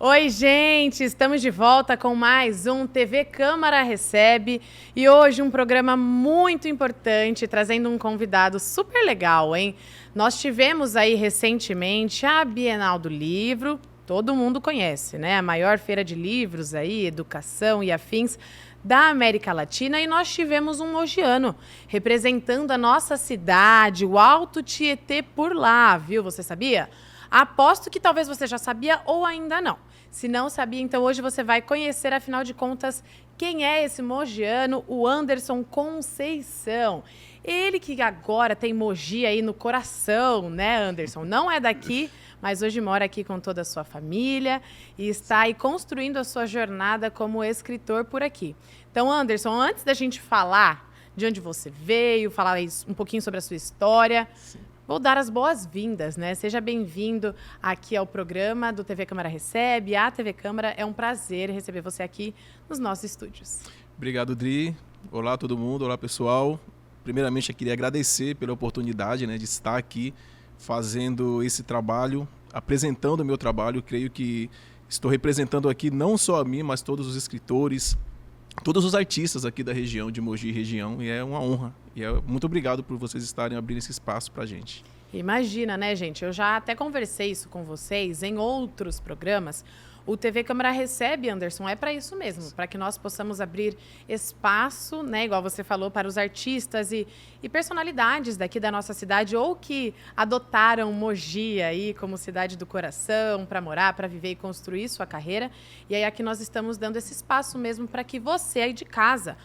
Oi, gente! Estamos de volta com mais um TV Câmara Recebe e hoje um programa muito importante, trazendo um convidado super legal, hein? Nós tivemos aí recentemente a Bienal do Livro, todo mundo conhece, né? A maior feira de livros aí, educação e afins da América Latina, e nós tivemos um mogiano representando a nossa cidade, o Alto Tietê por lá, viu? Você sabia? Aposto que talvez você já sabia ou ainda não. Se não sabia, então hoje você vai conhecer, afinal de contas, quem é esse mogiano, o Anderson Conceição. Ele que agora tem Mogi aí no coração, né, Anderson? Não é daqui, mas hoje mora aqui com toda a sua família e está aí construindo a sua jornada como escritor por aqui. Então, Anderson, antes da gente falar de onde você veio, falar um pouquinho sobre a sua história... Sim. Vou dar as boas-vindas, né? Seja bem-vindo aqui ao programa do TV Câmara Recebe. A TV Câmara, é um prazer receber você aqui nos nossos estúdios. Obrigado, Dri. Olá, todo mundo. Olá, pessoal. Primeiramente, eu queria agradecer pela oportunidade, né, de estar aqui fazendo esse trabalho, apresentando o meu trabalho. Creio que estou representando aqui não só a mim, mas todos os escritores, todos os artistas aqui da região, de Mogi região, e é uma honra. E muito obrigado por vocês estarem abrindo esse espaço para a gente. Imagina, né, gente? Eu já até conversei isso com vocês em outros programas. O TV Câmara Recebe, Anderson, é para isso mesmo, para que nós possamos abrir espaço, né, igual você falou, para os artistas e personalidades daqui da nossa cidade ou que adotaram Mogi aí como cidade do coração, para morar, para viver e construir sua carreira. E aí aqui nós estamos dando esse espaço mesmo para que você aí de casa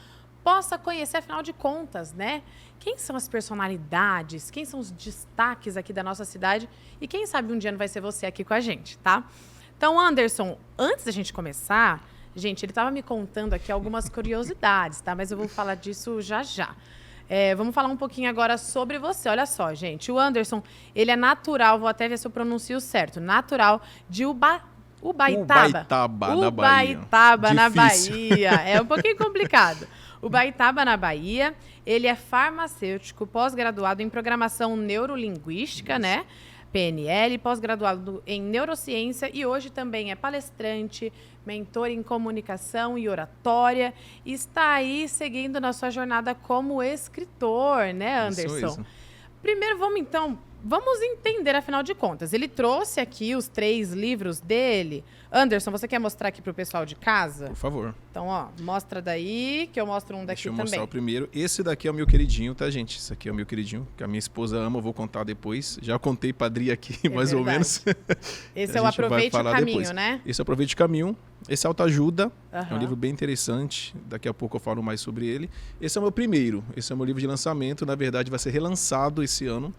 possa conhecer, afinal de contas, né? Quem são as personalidades, quem são os destaques aqui da nossa cidade e quem sabe um dia não vai ser você aqui com a gente, tá? Então, Anderson, antes da gente começar, gente, ele estava me contando aqui algumas curiosidades, tá? Mas eu vou falar disso já já. Vamos falar um pouquinho agora sobre você. Olha só, gente, o Anderson, ele é natural, vou até ver se eu pronuncio certo, natural de Ubaitaba, na Bahia. É um pouquinho complicado. Ubaitaba, na Bahia. Ele é farmacêutico, pós-graduado em programação neurolinguística, né? PNL, pós-graduado em neurociência e hoje também é palestrante, mentor em comunicação e oratória. E está aí seguindo na sua jornada como escritor, né, Anderson? Isso. Primeiro, vamos entender, afinal de contas. Ele trouxe aqui os 3 livros dele. Anderson, você quer mostrar aqui para o pessoal de casa? Por favor. Então, ó, mostra daí, que eu mostro um daqui Deixa eu também. mostrar o primeiro. Esse daqui é o meu queridinho, tá, gente? Esse aqui é o meu queridinho, que a minha esposa ama, eu vou contar depois. Já contei pra Adri aqui, mais ou menos. Esse é o Aproveite o Caminho, depois, né? Esse é o Aproveite o Caminho. Esse é Autoajuda, é um livro bem interessante. Daqui a pouco eu falo mais sobre ele. Esse é o meu primeiro, esse é o meu livro de lançamento. Na verdade, vai ser relançado esse ano.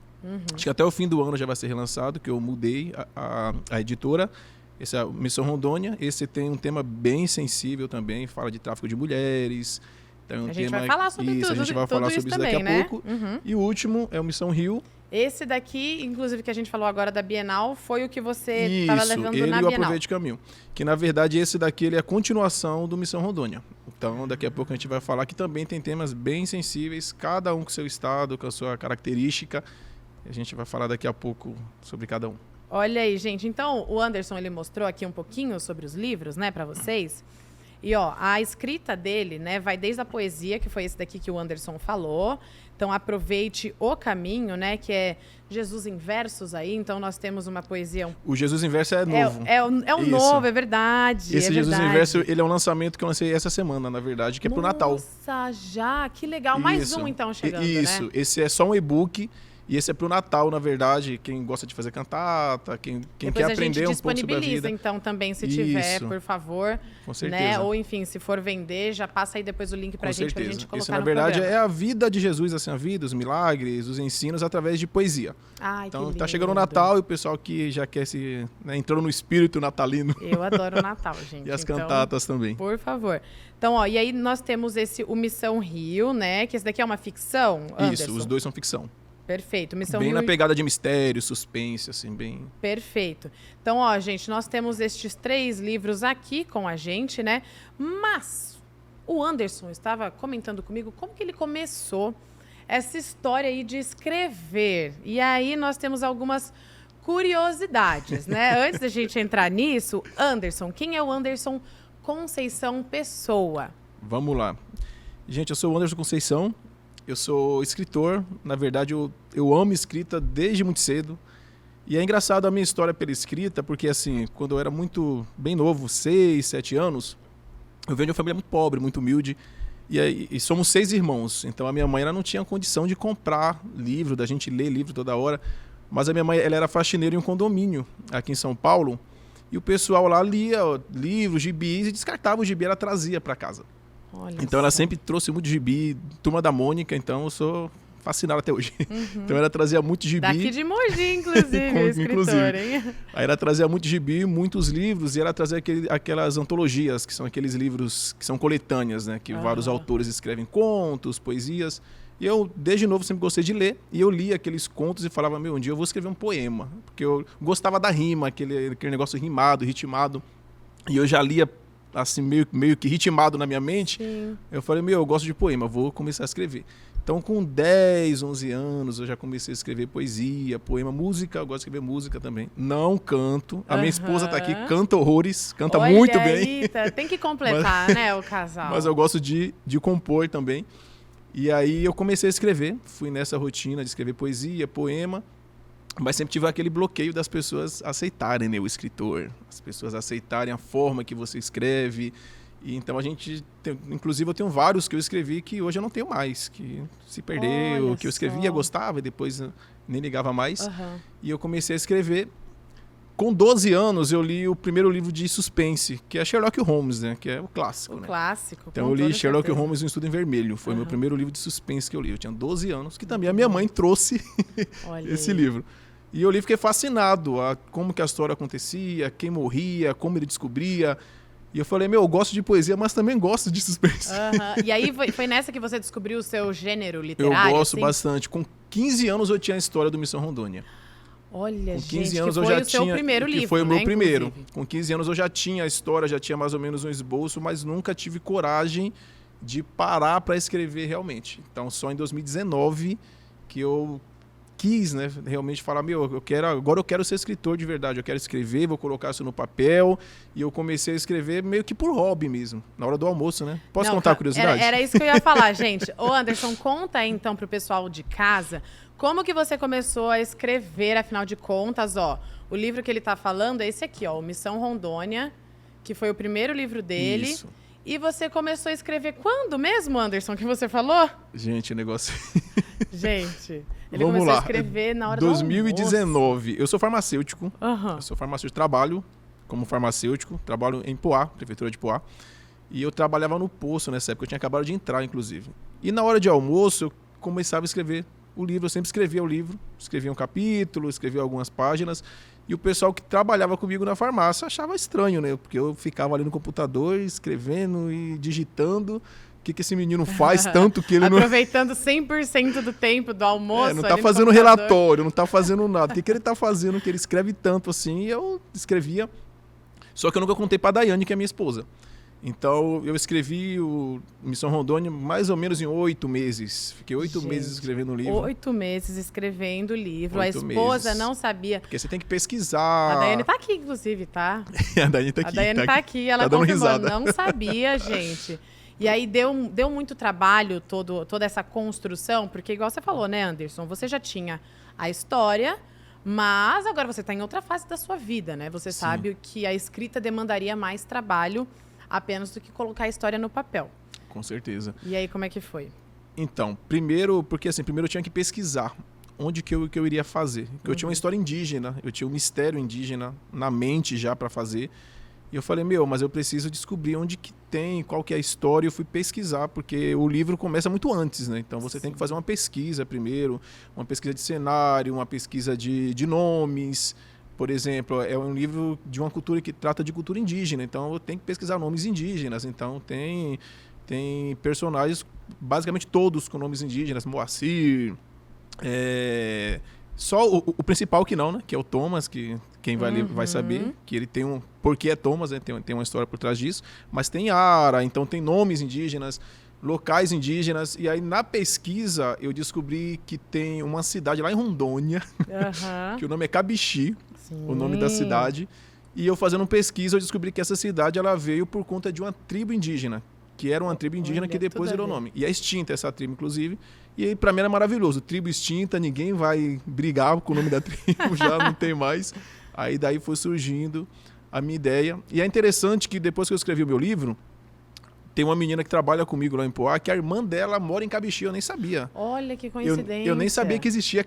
Acho que até o fim do ano já vai ser relançado, que eu mudei a editora. Esse é a Missão Rondônia. Esse tem um tema bem sensível também, fala de tráfico de mulheres. Então, a gente vai falar sobre isso, tudo, a gente vai falar sobre isso daqui a pouco. E o último é o Missão Rio. Esse daqui, inclusive, que a gente falou agora da Bienal, foi o que você estava levando ele na e o Bienal. Aproveite o Caminho. Que, na verdade, esse daqui ele é a continuação do Missão Rondônia. Então, daqui a pouco a gente vai falar que também tem temas bem sensíveis, cada um com seu estado, com a sua característica. A gente vai falar daqui a pouco sobre cada um. Olha aí, gente. Então, o Anderson, ele mostrou aqui um pouquinho sobre os livros, né, para vocês. E, ó, a escrita dele, né, vai desde a poesia, que foi esse daqui que o Anderson falou. Então, Aproveite o Caminho, né, que é Jesus em versos aí. Então, nós temos uma poesia... O Jesus em verso é novo. É o novo, é verdade. Esse Jesus em verso, ele é um lançamento que eu lancei essa semana, na verdade, que é pro Natal. Nossa, já? Que legal. Mais um, então, chegando, Isso. né? Esse é só um e-book. E esse é pro Natal, na verdade, quem gosta de fazer cantata, quem quer aprender um pouco sobre a vida. Disponibiliza, então, também, se tiver, por favor. Com certeza. Né? Ou, enfim, se for vender, já passa aí depois o link pra gente colocar esse, no na verdade, programa. é a vida de Jesus, assim, a vida, os milagres, os ensinos através de poesia. Ai, então, que tá lindo. chegando o Natal e o pessoal que já quer se... Né, entrou no espírito natalino. Eu adoro o Natal, gente. E as cantatas também. Por favor. Então, ó, e aí nós temos o Missão Rio, né? Que esse daqui é uma ficção, Anderson? Isso, os dois são ficção. Perfeito. Missão bem Rio... na pegada de mistério, suspense, assim, bem... Perfeito. Então, ó, gente, nós temos estes 3 livros aqui com a gente, né? Mas O Anderson estava comentando comigo como que ele começou essa história aí de escrever. E aí nós temos algumas curiosidades, né? Antes da gente entrar nisso, Anderson, quem é o Anderson Conceição Pessoa? Vamos lá. Gente, eu sou o Anderson Conceição, eu sou escritor. Na verdade, eu amo escrita desde muito cedo. E é engraçado a minha história pela escrita, porque assim, quando eu era bem novo, 6, 7 anos, eu venho de uma família muito pobre, muito humilde, e somos 6 irmãos. Então a minha mãe ela não tinha condição de comprar livro, da gente ler livro toda hora. Mas a minha mãe ela era faxineira em um condomínio aqui em São Paulo, e o pessoal lá lia livros, gibis, e descartava o gibi, ela trazia para casa. Olha então ela só. sempre trouxe muito gibi, Turma da Mônica, então eu sou fascinado até hoje. Então ela trazia muito gibi. Daqui de Mogi, inclusive, o escritor, hein? Aí ela trazia muito gibi, muitos livros, e ela trazia aquelas antologias, que são aqueles livros que são coletâneas, né? Que vários autores escrevem contos, poesias. E eu, desde novo, sempre gostei de ler, e eu lia aqueles contos e falava, um dia eu vou escrever um poema. Porque eu gostava da rima, aquele negócio rimado, ritmado. E eu já lia, assim, meio que ritmado na minha mente. Sim. Eu falei, eu gosto de poema, vou começar a escrever. Então, com 10, 11 anos, eu já comecei a escrever poesia, poema, música. Eu gosto de escrever música também. Não canto. A minha esposa tá aqui, canta horrores, canta muito bem. Eita, tem que completar, né, o casal. Mas eu gosto de compor também. E aí eu comecei a escrever. Fui nessa rotina de escrever poesia, poema. Mas sempre tive aquele bloqueio das pessoas aceitarem, né, o escritor. As pessoas aceitarem a forma que você escreve. E então inclusive eu tenho vários que eu escrevi que hoje eu não tenho mais, que se perdeu, Olha que eu escrevia, só. gostava e depois nem ligava mais. Uhum. E eu comecei a escrever. Com 12 anos eu li o primeiro livro de suspense, que é Sherlock Holmes, né, que é o clássico. O né? clássico. Então com eu li toda Sherlock certeza. Holmes, Um Estudo em Vermelho. Foi o meu primeiro livro de suspense que eu li. Eu tinha 12 anos, que também a minha mãe trouxe Olha esse aí. livro. E eu li, fiquei fascinado a como que a história acontecia, quem morria, como ele descobria. E eu falei, eu gosto de poesia, mas também gosto de suspense. Uhum. E aí foi nessa que você descobriu o seu gênero Eu literário? gosto assim? bastante. Com 15 anos eu tinha a história do Missão Rondônia. Olha, Com 15 gente, anos que eu foi já o seu tinha, primeiro que livro, foi o meu né, primeiro. inclusive. Com 15 anos eu já tinha a história, já tinha mais ou menos um esboço, mas nunca tive coragem de parar para escrever realmente. Então só em 2019 que eu quis, né, realmente falar, agora eu quero ser escritor de verdade, eu quero escrever, vou colocar isso no papel. E eu comecei a escrever meio que por hobby mesmo, na hora do almoço, né? Posso Não, contar a curiosidade? Era isso que eu ia falar, gente. Ô, Anderson, conta aí, então pro pessoal de casa como que você começou a escrever, afinal de contas, ó. O livro que ele tá falando é esse aqui, ó, o Missão Rondônia, que foi o primeiro livro dele. Isso. E você começou a escrever quando mesmo, Anderson, que você falou? Gente, o negócio... Gente, ele Vamos começou lá. a escrever na hora 2019. Eu sou farmacêutico. do almoço. Aham. Eu sou farmacêutico, trabalho como farmacêutico, trabalho em Poá, prefeitura de Poá. E eu trabalhava no posto nessa época, eu tinha acabado de entrar, inclusive. E na hora de almoço, eu começava a escrever o livro, eu sempre escrevia o livro, escrevia um capítulo, escrevia algumas páginas. E o pessoal que trabalhava comigo na farmácia achava estranho, né? Porque eu ficava ali no computador, escrevendo e digitando. O que esse menino faz tanto que ele não... Aproveitando 100% do tempo do almoço. não ali tá no fazendo computador. relatório, não tá fazendo nada. O que ele tá fazendo que ele escreve tanto assim? E eu escrevia. Só que eu nunca contei pra Daiane, que é minha esposa. Então, eu escrevi o Missão Rondônia mais ou menos em 8 meses. Fiquei 8 Gente, meses escrevendo o livro. 8 meses escrevendo o livro. 8 A esposa meses. não sabia. Porque você tem que pesquisar. A Daiane tá aqui, inclusive, tá? A Daiane tá aqui. A Daiane tá aqui. Ela Tá dando confirmou. risada. Não sabia, gente. E aí deu muito trabalho toda essa construção, porque igual você falou, né, Anderson? Você já tinha a história, mas agora você está em outra fase da sua vida, né? Você Sim. sabe que a escrita demandaria mais trabalho apenas do que colocar a história no papel. Com certeza. E aí, como é que foi? Então, primeiro eu tinha que pesquisar onde que eu iria fazer. Porque eu tinha uma história indígena, eu tinha um mistério indígena na mente já para fazer. E eu falei, mas eu preciso descobrir onde que tem, qual que é a história. Eu fui pesquisar, porque o livro começa muito antes, né? Então você tem que fazer uma pesquisa primeiro, uma pesquisa de cenário, uma pesquisa de nomes. Por exemplo, é um livro de uma cultura que trata de cultura indígena, então eu tenho que pesquisar nomes indígenas. Então tem personagens, basicamente todos com nomes indígenas, Moacir, Só o principal que não, né? Que é o Thomas, que quem vai ler vai saber. Que ele tem um... Porque é Thomas, né? Tem uma história por trás disso. Mas tem Ara, então tem nomes indígenas, locais indígenas. E aí, na pesquisa, eu descobri que tem uma cidade lá em Rondônia, que o nome é Cabixi, o nome da cidade. E eu fazendo pesquisa, eu descobri que essa cidade ela veio por conta de uma tribo indígena. Que era uma tribo indígena que depois virou nome. E é extinta essa tribo, inclusive. E aí, pra mim, era maravilhoso. Tribo extinta, ninguém vai brigar com o nome da tribo, já não tem mais. Aí daí foi surgindo a minha ideia. E é interessante que depois que eu escrevi o meu livro, tem uma menina que trabalha comigo lá em Poá, que a irmã dela mora em Cabixi, eu nem sabia. Olha que coincidência. Eu nem sabia que existia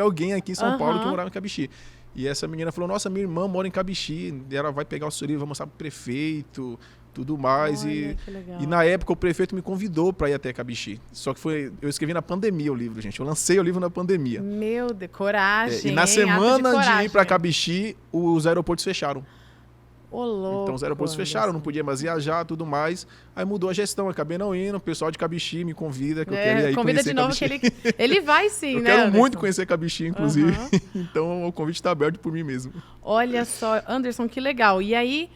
alguém aqui em São Paulo que morava em Cabixi. E essa menina falou, nossa, minha irmã mora em Cabixi, ela vai pegar o seu livro, vai mostrar pro prefeito, tudo mais. Olha, que legal. E na época o prefeito me convidou para ir até Cabixi. Só que eu escrevi na pandemia o livro, gente. Eu lancei o livro na pandemia. Meu Deus, coragem. E na semana de ir para Cabixi, os aeroportos fecharam. Ô, louco, então os aeroportos fecharam, não podia mais viajar, tudo mais. Aí mudou a gestão, eu acabei não indo. O pessoal de Cabixi me convida, que eu quero ir aí convida de novo Cabixi. que ele vai sim, eu né? Eu quero Anderson? muito conhecer Cabixi, inclusive. Então o convite está aberto por mim mesmo. Olha só, Anderson, que legal. E aí,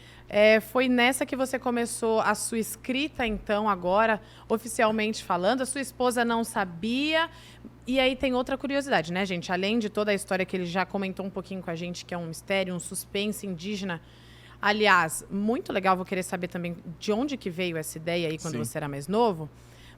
foi nessa que você começou a sua escrita, então, agora, oficialmente falando. A sua esposa não sabia. E aí tem outra curiosidade, né, gente? Além de toda a história que ele já comentou um pouquinho com a gente, que é um mistério, um suspense indígena. Aliás, muito legal, vou querer saber também de onde que veio essa ideia aí quando você era mais novo.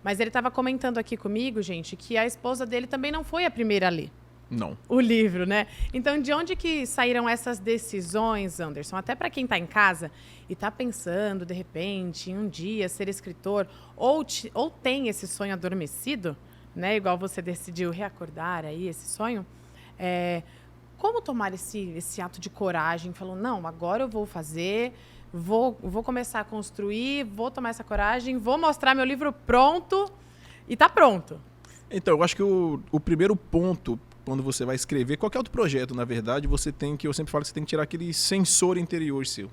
Mas ele estava comentando aqui comigo, gente, que a esposa dele também não foi a primeira a ler. Não. O livro, né? Então, de onde que saíram essas decisões, Anderson? Até para quem está em casa e está pensando, de repente, em um dia ser escritor, ou tem esse sonho adormecido, né? Igual você decidiu reacordar aí esse sonho. Como tomar esse ato de coragem? Falou, não, agora eu vou fazer, vou começar a construir, vou tomar essa coragem, vou mostrar meu livro pronto e está pronto. Então, eu acho que o primeiro ponto, quando você vai escrever, qualquer outro projeto, na verdade, eu sempre falo que você tem que tirar aquele sensor interior seu.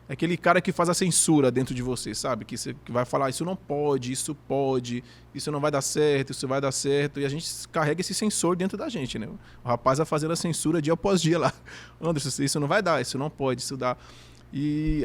Aquele cara que faz a censura dentro de você, sabe? Que vai falar, isso não pode, isso não vai dar certo, isso vai dar certo. E a gente carrega esse sensor dentro da gente, né? O rapaz vai fazendo a censura dia após dia lá. Anderson, isso não vai dar, isso não pode, isso dá. E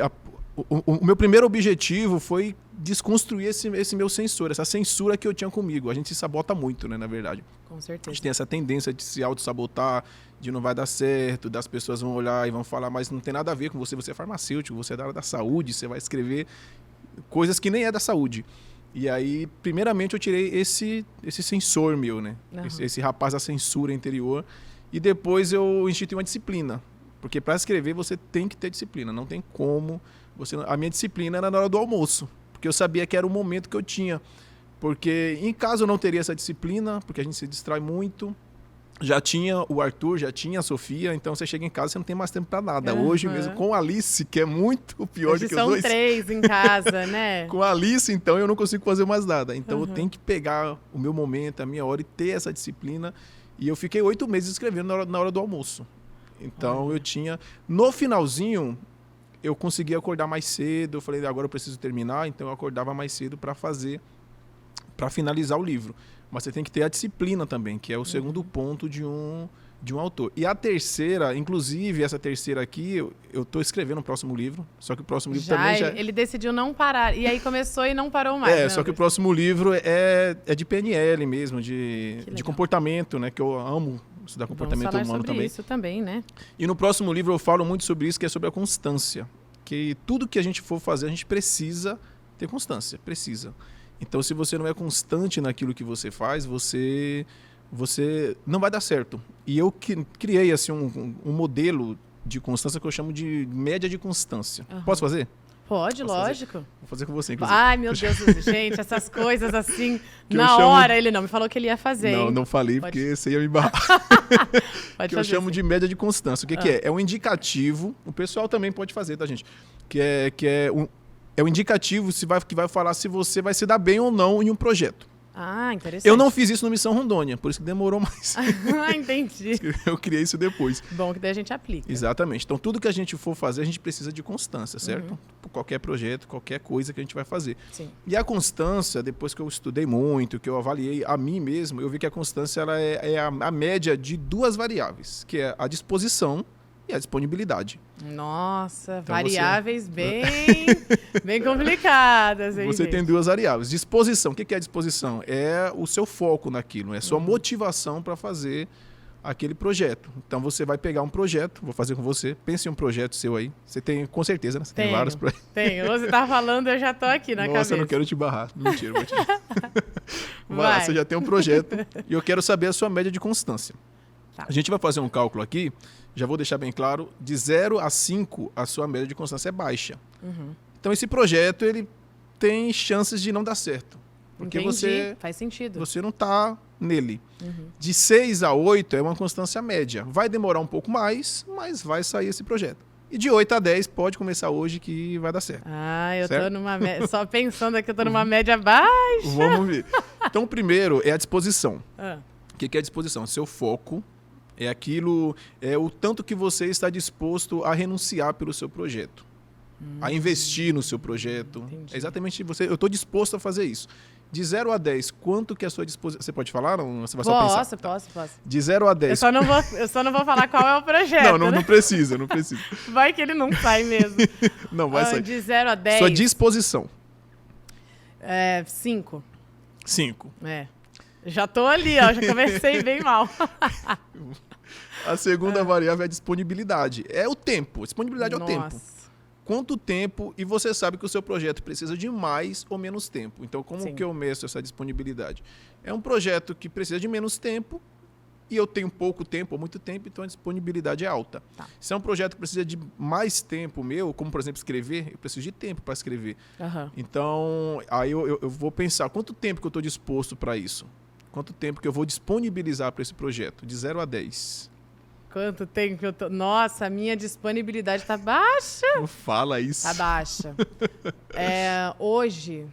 o meu primeiro objetivo foi desconstruir esse meu sensor, essa censura que eu tinha comigo. A gente se sabota muito, né, na verdade. Com certeza. A gente tem essa tendência de se auto-sabotar, de não vai dar certo, das pessoas vão olhar e vão falar, mas não tem nada a ver com você, você é farmacêutico, você é da área da saúde, você vai escrever coisas que nem é da saúde. E aí, primeiramente, eu tirei esse sensor meu, né? Esse rapaz da censura interior. E depois eu instituí uma disciplina. Porque para escrever você tem que ter disciplina, não tem como. A minha disciplina era na hora do almoço, porque eu sabia que era o momento que eu tinha. Porque em casa eu não teria essa disciplina, porque a gente se distrai muito. Já tinha o Arthur, já tinha a Sofia, então você chega em casa e você não tem mais tempo para nada. Hoje mesmo, com a Alice, que é muito pior do que os dois. São 3 em casa, né? Com a Alice, então, eu não consigo fazer mais nada. Então eu tenho que pegar o meu momento, a minha hora e ter essa disciplina. E eu fiquei 8 meses escrevendo na hora do almoço. Então eu tinha... No finalzinho, eu consegui acordar mais cedo. Eu falei, agora eu preciso terminar. Então eu acordava mais cedo para finalizar o livro. Mas você tem que ter a disciplina também, que é o segundo ponto de um autor. E a terceira, inclusive essa terceira aqui, eu estou escrevendo o próximo livro. Só que o próximo livro também já... Ele decidiu não parar. E aí começou e não parou mais. Só que o próximo livro é de PNL mesmo, de comportamento, né? Que eu amo estudar comportamento humano também. Isso também, né? E no próximo livro eu falo muito sobre isso, que é sobre a constância. Que tudo que a gente for fazer, a gente precisa ter constância. Precisa. Então, se você não é constante naquilo que você faz, você não vai dar certo. E eu criei assim, um modelo de constância que eu chamo de média de constância. Posso fazer? Pode, lógico. Vou fazer com você, inclusive. Ai, meu Deus, gente, essas coisas assim, na hora ele não me falou que ele ia fazer. Não falei, porque você ia me barrar. Que eu chamo de média de constância. O que é? É um indicativo, o pessoal também pode fazer, tá, gente? É um indicativo que vai falar se você vai se dar bem ou não em um projeto. Ah, interessante. Eu não fiz isso no Missão Rondônia, por isso que demorou mais. Ah, entendi. Eu criei isso depois. Bom que daí a gente aplica. Exatamente. Então, tudo que a gente for fazer, a gente precisa de constância, certo? Por qualquer projeto, qualquer coisa que a gente vai fazer. Sim. E a constância, depois que eu estudei muito, que eu avaliei a mim mesmo, eu vi que a constância ela é a média de duas variáveis, que é a disposição e a disponibilidade. Nossa, Então variáveis bem complicadas, hein, Você gente? tem duas variáveis. Disposição. O que é a disposição? É o seu foco naquilo, é a sua motivação para fazer aquele projeto. Então você vai pegar um projeto, vou fazer com você. Pense em um projeto seu aí. Você tem, com certeza, né? Você tem vários projetos. Tenho. Você tá falando, eu já tô aqui na cabeça. Nossa, eu não quero te barrar. Mentira, vou te... Vai. Lá, você já tem um projeto e eu quero saber a sua média de constância. Tá. A gente vai fazer um cálculo aqui, já vou deixar bem claro, de 0 a 5 a sua média de constância é baixa. Então esse projeto ele tem chances de não dar certo. Porque Entendi. Faz sentido. você não está nele. De 6 a 8 é uma constância média. Vai demorar um pouco mais, mas vai sair esse projeto. E de 8 a 10 pode começar hoje que vai dar certo. Ah, eu certo? tô numa média. Só pensando aqui, eu tô numa média baixa. Vamos ver. Então, o primeiro é a disposição. Ah, O que é a disposição? Seu foco é aquilo, é o tanto que você está disposto a renunciar pelo seu projeto, a investir no seu projeto. Entendi. É exatamente você. Eu estou disposto a fazer isso. De 0 a 10, quanto que é a sua disposição? Você pode falar? Ou você vai só pensar? Posso. De 0 a 10. Eu só não vou falar qual é o projeto. Não, né? não precisa, não precisa. Vai que ele não sai mesmo. Não vai sair. De 0 a 10. Sua disposição. 5. 5. É. Já tô ali, ó. Já comecei bem mal. A segunda variável é a disponibilidade. É o tempo. Disponibilidade é o tempo. Quanto tempo, e você sabe que o seu projeto precisa de mais ou menos tempo. Então, como Sim. que eu meço essa disponibilidade? É um projeto que precisa de menos tempo e eu tenho pouco tempo ou muito tempo, então a disponibilidade é alta. Tá. Se é um projeto que precisa de mais tempo meu, como, por exemplo, escrever, eu preciso de tempo para escrever. Então, aí eu vou pensar, quanto tempo que eu estou disposto para isso? Quanto tempo que eu vou disponibilizar para esse projeto? De 0 a 10. Quanto tempo eu tô... Nossa, a minha disponibilidade tá baixa. Não fala isso. Tá baixa. Hoje...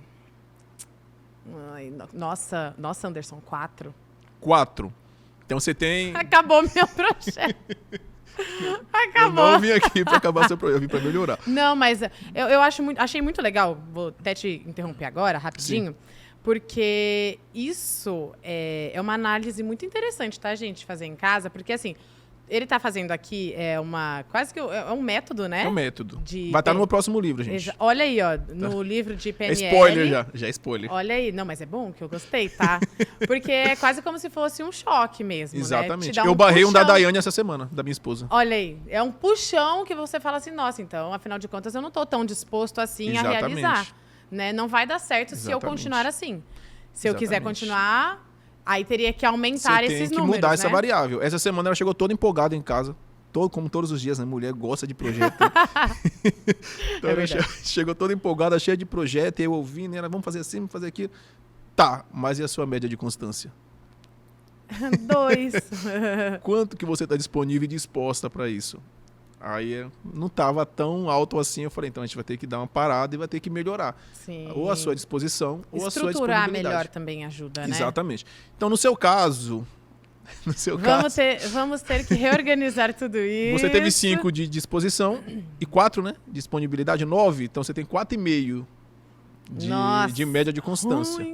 Ai, nossa, Anderson, 4. 4. Então você tem... Acabou meu projeto. Acabou. Eu não vim aqui para acabar seu projeto, eu vim para melhorar. Não, mas eu achei muito legal, vou até te interromper agora, rapidinho, porque isso é uma análise muito interessante, tá, gente, fazer em casa, porque assim, ele tá fazendo aqui quase que é um método, né? É um método. De Vai estar no meu próximo livro, gente. Olha aí, ó, no livro de É PNL. spoiler já é spoiler. Olha aí, não, mas é bom que eu gostei, tá? Porque é quase como se fosse um choque mesmo, Exatamente. né? Te dá Eu barrei um da puxão. Daiane essa semana, da minha esposa. Olha aí, é um puxão que você fala assim, nossa, então, afinal de contas, eu não tô tão disposto assim a Exatamente. realizar. Né? Não vai dar certo se eu Exatamente. continuar assim. Se eu quiser Exatamente. continuar, aí teria que aumentar Você esses tem que números, mudar né? essa variável. Essa semana ela chegou toda empolgada em casa. Como todos os dias, né? Mulher gosta de projeto. Então ela chegou toda empolgada, cheia de projeto, e eu ouvindo, ela, vamos fazer assim, vamos fazer aquilo. Tá, mas e a sua média de constância? 2. Quanto que você está disponível e disposta para isso? Aí não estava tão alto assim, eu falei, então a gente vai ter que dar uma parada e vai ter que melhorar. Sim. Ou a sua disposição, ou a sua Estruturar disponibilidade. melhor também ajuda, né? Exatamente. Então, no seu caso, Vamos ter que reorganizar tudo isso. você teve 5 de disposição e 4, né? Disponibilidade, 9. Então, você tem 4,5 de média de constância.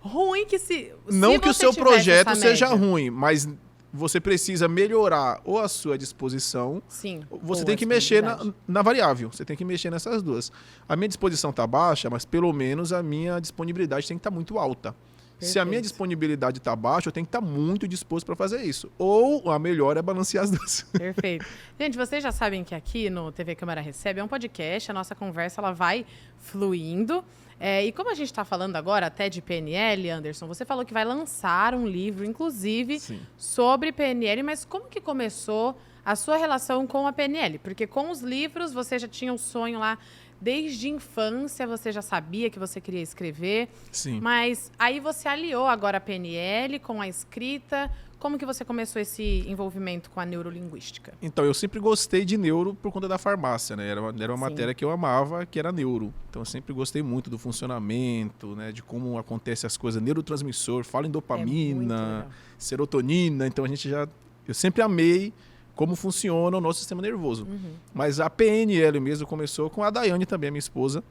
Ruim que se Não que o seu projeto seja média. ruim, mas você precisa melhorar ou a sua disposição. Sim. Você tem que mexer na variável. Você tem que mexer nessas duas. A minha disposição está baixa, mas pelo menos a minha disponibilidade tem que estar muito alta. Se a minha disponibilidade está baixa, eu tenho que estar muito disposto para fazer isso. Ou a melhor é balancear as duas. Perfeito. Gente, vocês já sabem que aqui no TV Câmara Recebe é um podcast, a nossa conversa ela vai fluindo. E como a gente está falando agora até de PNL, Anderson, você falou que vai lançar um livro, inclusive, sobre PNL, mas como que começou a sua relação com a PNL? Porque com os livros você já tinha o sonho lá, desde infância você já sabia que você queria escrever. Sim. Mas aí você aliou agora a PNL com a escrita. Como que você começou esse envolvimento com a neurolinguística? Então, eu sempre gostei de neuro por conta da farmácia, né? Era uma matéria que eu amava, que era neuro. Então, eu sempre gostei muito do funcionamento, né? De como acontecem as coisas. Neurotransmissor, fala em dopamina, serotonina. Então, eu sempre amei como funciona o nosso sistema nervoso. Mas a PNL mesmo começou com a Daiane também, a minha esposa,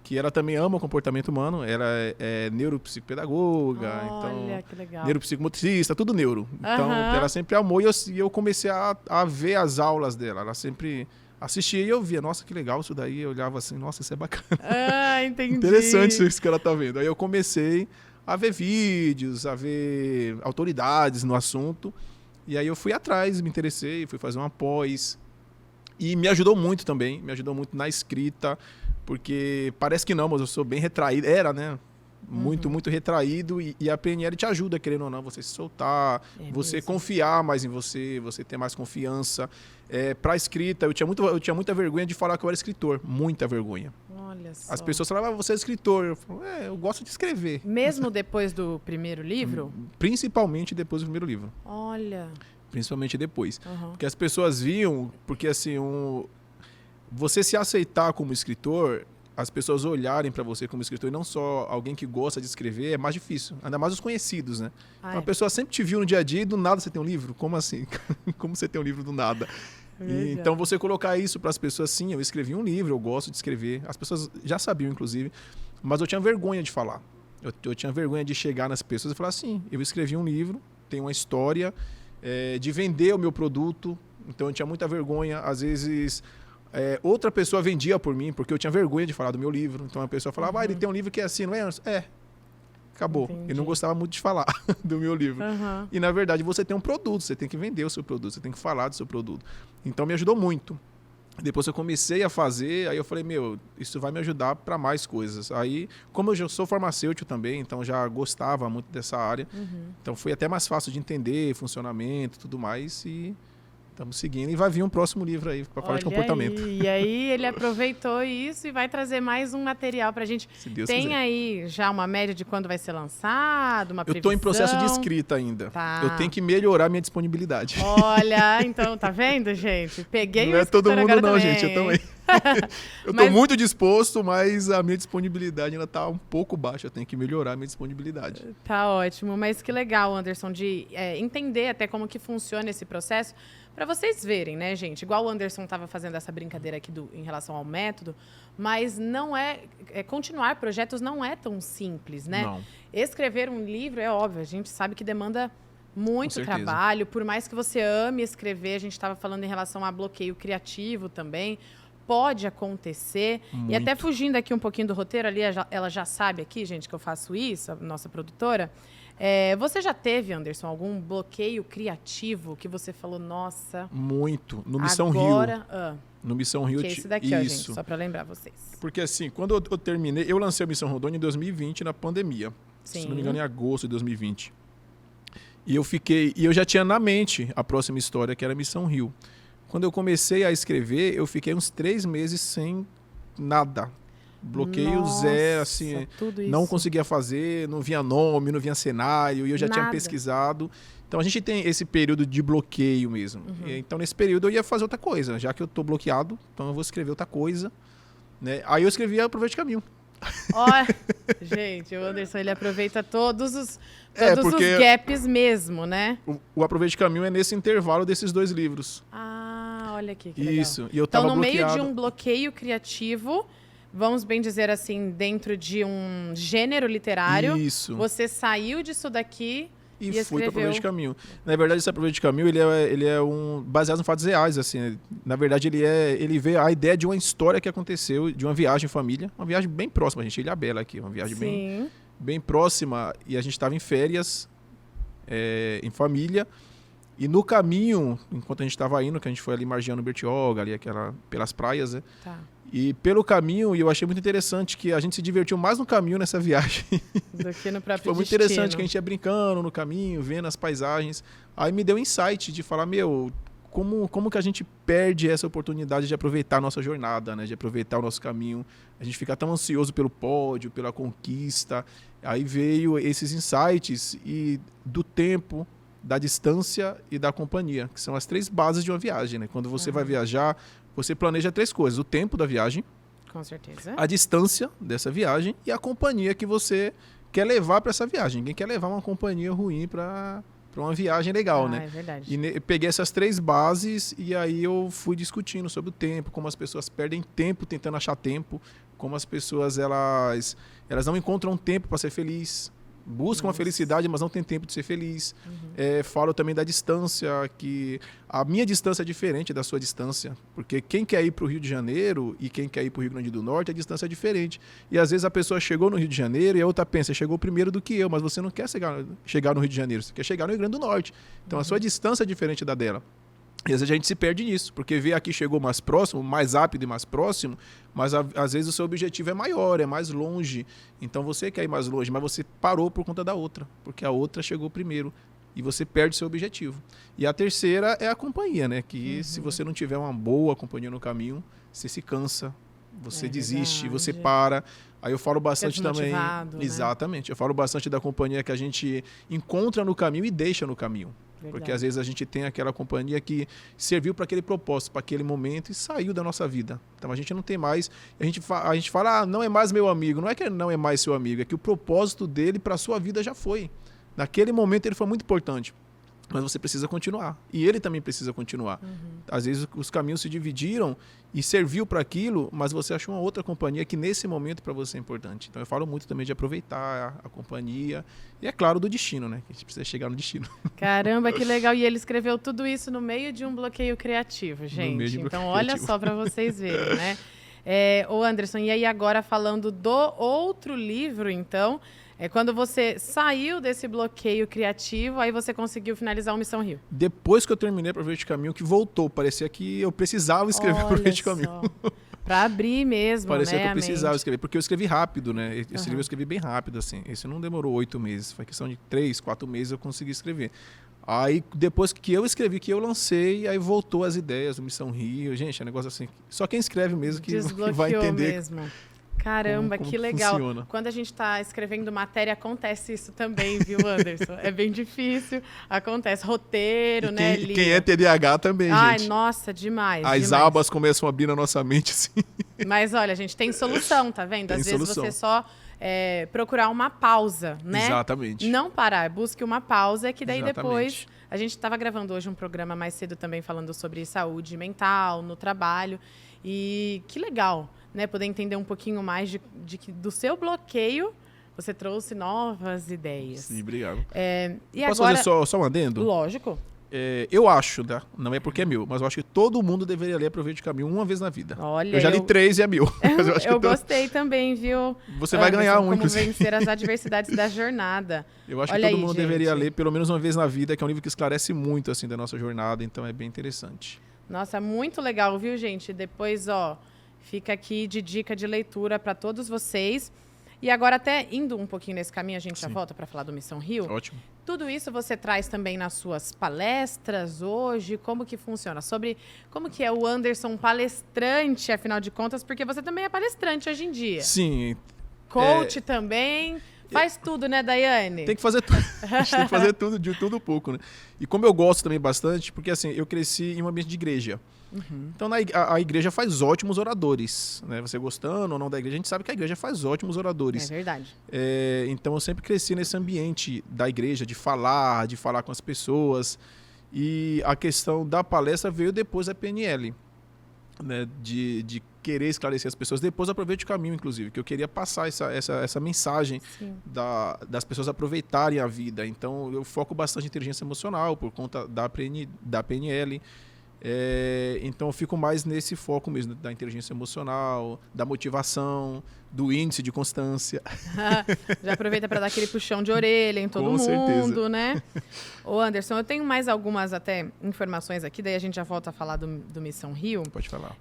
que ela também ama o comportamento humano, ela é neuropsicopedagoga, Olha, que legal. Neuropsicomotricista, tudo neuro. Então, ela sempre amou e eu comecei a ver as aulas dela. Ela sempre assistia e eu via, nossa, que legal isso daí. Eu olhava assim, nossa, isso é bacana. Ah, entendi. Interessante isso que ela tá vendo. Aí eu comecei a ver vídeos, a ver autoridades no assunto. E aí eu fui atrás, me interessei, fui fazer uma pós. E me ajudou muito também, me ajudou muito na escrita, porque parece que não, mas eu sou bem retraído. Era, né? Muito, muito retraído. E a PNL te ajuda, querendo ou não, você se soltar, você mesmo confiar mais em você, você ter mais confiança. Pra escrita, eu tinha muita vergonha de falar que eu era escritor. Muita vergonha. Olha só. As pessoas falavam, você é escritor. Eu falo, eu gosto de escrever. Mesmo depois do primeiro livro? Principalmente depois do primeiro livro. Olha. Principalmente depois. Porque as pessoas viam, porque assim, você se aceitar como escritor, as pessoas olharem para você como escritor e não só alguém que gosta de escrever, é mais difícil. Ainda mais os conhecidos, né? Então, a pessoa sempre te viu no dia a dia e do nada você tem um livro? Como assim? Como você tem um livro do nada? Então, você colocar isso para as pessoas, sim, eu escrevi um livro, eu gosto de escrever. As pessoas já sabiam, inclusive, mas eu tinha vergonha de falar. Eu tinha vergonha de chegar nas pessoas e falar assim, eu escrevi um livro, tem uma história, de vender o meu produto. Então, eu tinha muita vergonha. Às vezes, outra pessoa vendia por mim, porque eu tinha vergonha de falar do meu livro. Então, a pessoa falava, ele tem um livro que é assim, não é? Acabou. Entendi. Eu não gostava muito de falar do meu livro. E, na verdade, você tem um produto, você tem que vender o seu produto, você tem que falar do seu produto. Então, me ajudou muito. Depois eu comecei a fazer, aí eu falei, isso vai me ajudar para mais coisas. Aí, como eu já sou farmacêutico também, então já gostava muito dessa área, então foi até mais fácil de entender funcionamento e tudo mais, e estamos seguindo. E vai vir um próximo livro aí para falar de comportamento. E aí ele aproveitou isso e vai trazer mais um material para a gente. Se Deus Tem quiser. Aí já uma média de quando vai ser lançado, uma previsão? Eu estou em processo de escrita ainda. Tá. Eu tenho que melhorar minha disponibilidade. Olha, então, tá vendo, gente? Peguei Não é todo mundo não, também. gente, eu também. Eu estou muito disposto, mas a minha disponibilidade ainda está um pouco baixa. Eu tenho que melhorar a minha disponibilidade. Tá ótimo, mas que legal, Anderson, de entender até como que funciona esse processo, para vocês verem, né, gente? Igual o Anderson estava fazendo essa brincadeira aqui em relação ao método, mas não continuar projetos não é tão simples, né? Não. Escrever um livro é óbvio, a gente sabe que demanda muito trabalho, por mais que você ame escrever, a gente estava falando em relação a bloqueio criativo também, pode acontecer. Muito. E até fugindo aqui um pouquinho do roteiro, ali ela já sabe aqui, gente, que eu faço isso, a nossa produtora. Você já teve, Anderson, algum bloqueio criativo que você falou, nossa... Muito. No Missão agora, Rio. No Missão Rio. Que é esse daqui, ó, gente, só para lembrar vocês. Porque assim, quando eu terminei, eu lancei o Missão Rondônia em 2020, na pandemia. Sim. Se não me engano, em agosto de 2020. E eu já tinha na mente a próxima história, que era Missão Rio. Quando eu comecei a escrever, eu fiquei uns 3 meses sem nada. Bloqueio zero, assim, não conseguia fazer, não vinha nome, não vinha cenário, e eu já tinha pesquisado. Então, a gente tem esse período de bloqueio mesmo. Então, nesse período, eu ia fazer outra coisa. Já que eu estou bloqueado, então eu vou escrever outra coisa. Né? Aí eu escrevi Aproveite o Caminho. Olha, gente, o Anderson, ele aproveita todos os gaps mesmo, né? O Aproveite o Caminho é nesse intervalo desses 2 livros. Ah, olha aqui, que legal. Isso, e eu então, tava no bloqueado. meio de um bloqueio criativo, vamos bem dizer assim, dentro de um gênero literário, isso, você saiu disso daqui e fui para Aproveite o Caminho. Na verdade, esse Aproveite o Caminho, ele é baseado em fatos reais, assim. Na verdade, ele veio a ideia de uma história que aconteceu, de uma viagem em família, uma viagem bem próxima, a gente, Ilhabela aqui, uma viagem bem próxima, e a gente estava em férias, em família, e no caminho, enquanto a gente estava indo, que a gente foi ali margeando Bertioga, ali pelas praias, né? Tá. E pelo caminho, eu achei muito interessante que a gente se divertiu mais no caminho nessa viagem do que no próprio Foi muito destino. interessante que a gente ia brincando no caminho, vendo as paisagens. Aí me deu um insight de falar, como que a gente perde essa oportunidade de aproveitar a nossa jornada, né? De aproveitar o nosso caminho. A gente fica tão ansioso pelo pódio, pela conquista. Aí veio esses insights e do tempo, da distância e da companhia, que são as 3 bases de uma viagem, né? Quando você vai viajar, você planeja 3 coisas: o tempo da viagem, Com certeza. a distância dessa viagem e a companhia que você quer levar para essa viagem. Ninguém quer levar uma companhia ruim para uma viagem legal, né? É verdade. E peguei essas 3 bases e aí eu fui discutindo sobre o tempo, como as pessoas perdem tempo tentando achar tempo, como as pessoas elas não encontram tempo para ser feliz, buscam a felicidade, mas não tem tempo de ser feliz. Falo também da distância, que a minha distância é diferente da sua distância, porque quem quer ir para o Rio de Janeiro e quem quer ir para o Rio Grande do Norte, a distância é diferente. E às vezes a pessoa chegou no Rio de Janeiro e a outra pensa, chegou primeiro do que eu, mas você não quer chegar no Rio de Janeiro, você quer chegar no Rio Grande do Norte. Então a sua distância é diferente da dela. E às vezes a gente se perde nisso, porque vê aqui chegou mais próximo, mais rápido e mais próximo, mas às vezes o seu objetivo é maior, é mais longe. Então você quer ir mais longe, mas você parou por conta da outra, porque a outra chegou primeiro e você perde seu objetivo. E a terceira é a companhia, né? Que se você não tiver uma boa companhia no caminho, você se cansa, você desiste, você para. Aí eu falo bastante também. Né? Exatamente. Eu falo bastante da companhia que a gente encontra no caminho e deixa no caminho. Verdade. Porque às vezes a gente tem aquela companhia que serviu para aquele propósito, para aquele momento e saiu da nossa vida. Então a gente não tem mais. A gente fala, não é mais meu amigo. Não é que ele não é mais seu amigo, é que o propósito dele para a sua vida já foi. Naquele momento ele foi muito importante. Mas você precisa continuar. E ele também precisa continuar. Às vezes os caminhos se dividiram e serviu para aquilo, mas você achou uma outra companhia que nesse momento para você é importante. Então eu falo muito também de aproveitar a companhia. E é claro do destino, né? Que a gente precisa chegar no destino. Caramba, que legal. E ele escreveu tudo isso no meio de um bloqueio criativo, gente. No meio de um bloqueio olha criativo. Só para vocês verem, né? Ô Anderson, e aí agora falando do outro livro, então... quando você saiu desse bloqueio criativo, aí você conseguiu finalizar o Missão Rio. Depois que eu terminei Aproveite o Caminho, que voltou. Parecia que eu precisava escrever Aproveite o Caminho. Para abrir mesmo, parecia que eu precisava escrever, porque eu escrevi rápido, né? Esse livro eu escrevi bem rápido, assim. Esse não demorou 8 meses. Foi questão de 3, 4 meses eu consegui escrever. Aí, depois que eu escrevi, que eu lancei, aí voltou as ideias, o Missão Rio. Gente, é um negócio assim... Só quem escreve mesmo que vai entender... mesmo. Caramba, como que legal. Funciona. Quando a gente está escrevendo matéria, acontece isso também, viu, Anderson? É bem difícil, acontece. Roteiro, né, Lia? Quem é TDAH também, gente. Ai, nossa, demais. As abas começam a abrir na nossa mente, assim. Mas, olha, a gente tem solução, tá vendo? Às vezes você só procurar uma pausa, né? Exatamente. Não parar, busque uma pausa, que daí Exatamente. Depois... A gente estava gravando hoje um programa mais cedo também falando sobre saúde mental no trabalho. E que legal, né? Poder entender um pouquinho mais do seu bloqueio, você trouxe novas ideias. Sim, obrigado. E Posso agora... fazer só um adendo? Lógico. Eu acho, tá? Não é porque é meu, mas eu acho que todo mundo deveria ler Aproveite o Caminho uma vez na vida. Olha, eu já li 3 e é meu. Eu gostei também, viu? Você vai ganhar um, inclusive. Como vencer as adversidades da jornada. Eu acho que todo mundo deveria ler pelo menos uma vez na vida, que é um livro que esclarece muito assim da nossa jornada, então é bem interessante. Nossa, muito legal, viu, gente? Depois, fica aqui de dica de leitura para todos vocês. E agora, até indo um pouquinho nesse caminho, a gente já volta para falar do Missão Rio. Ótimo. Tudo isso você traz também nas suas palestras hoje? Como que funciona? Sobre como que é o Anderson palestrante, afinal de contas, porque você também é palestrante hoje em dia. Sim. Coach também. Faz tudo, né, Daiane? Tem que fazer tudo. A gente tem que fazer tudo, de tudo um pouco, né? E como eu gosto também bastante, porque assim, eu cresci em um ambiente de igreja. Então a igreja faz ótimos oradores, né? Você gostando ou não da igreja, a gente sabe que a igreja faz ótimos oradores. É verdade. Então eu sempre cresci nesse ambiente da igreja, de falar com as pessoas. E a questão da palestra veio depois da PNL, né? De querer esclarecer as pessoas. Depois Aproveite o Caminho, inclusive, que eu queria passar essa mensagem das pessoas aproveitarem a vida. Então eu foco bastante em inteligência emocional por conta da PNL. Então eu fico mais nesse foco mesmo da inteligência emocional, da motivação, do índice de constância. Já aproveita para dar aquele puxão de orelha em todo Com mundo, certeza. Né? Ô Anderson, eu tenho mais algumas até informações aqui, daí a gente já volta a falar do Missão Rio. Pode falar.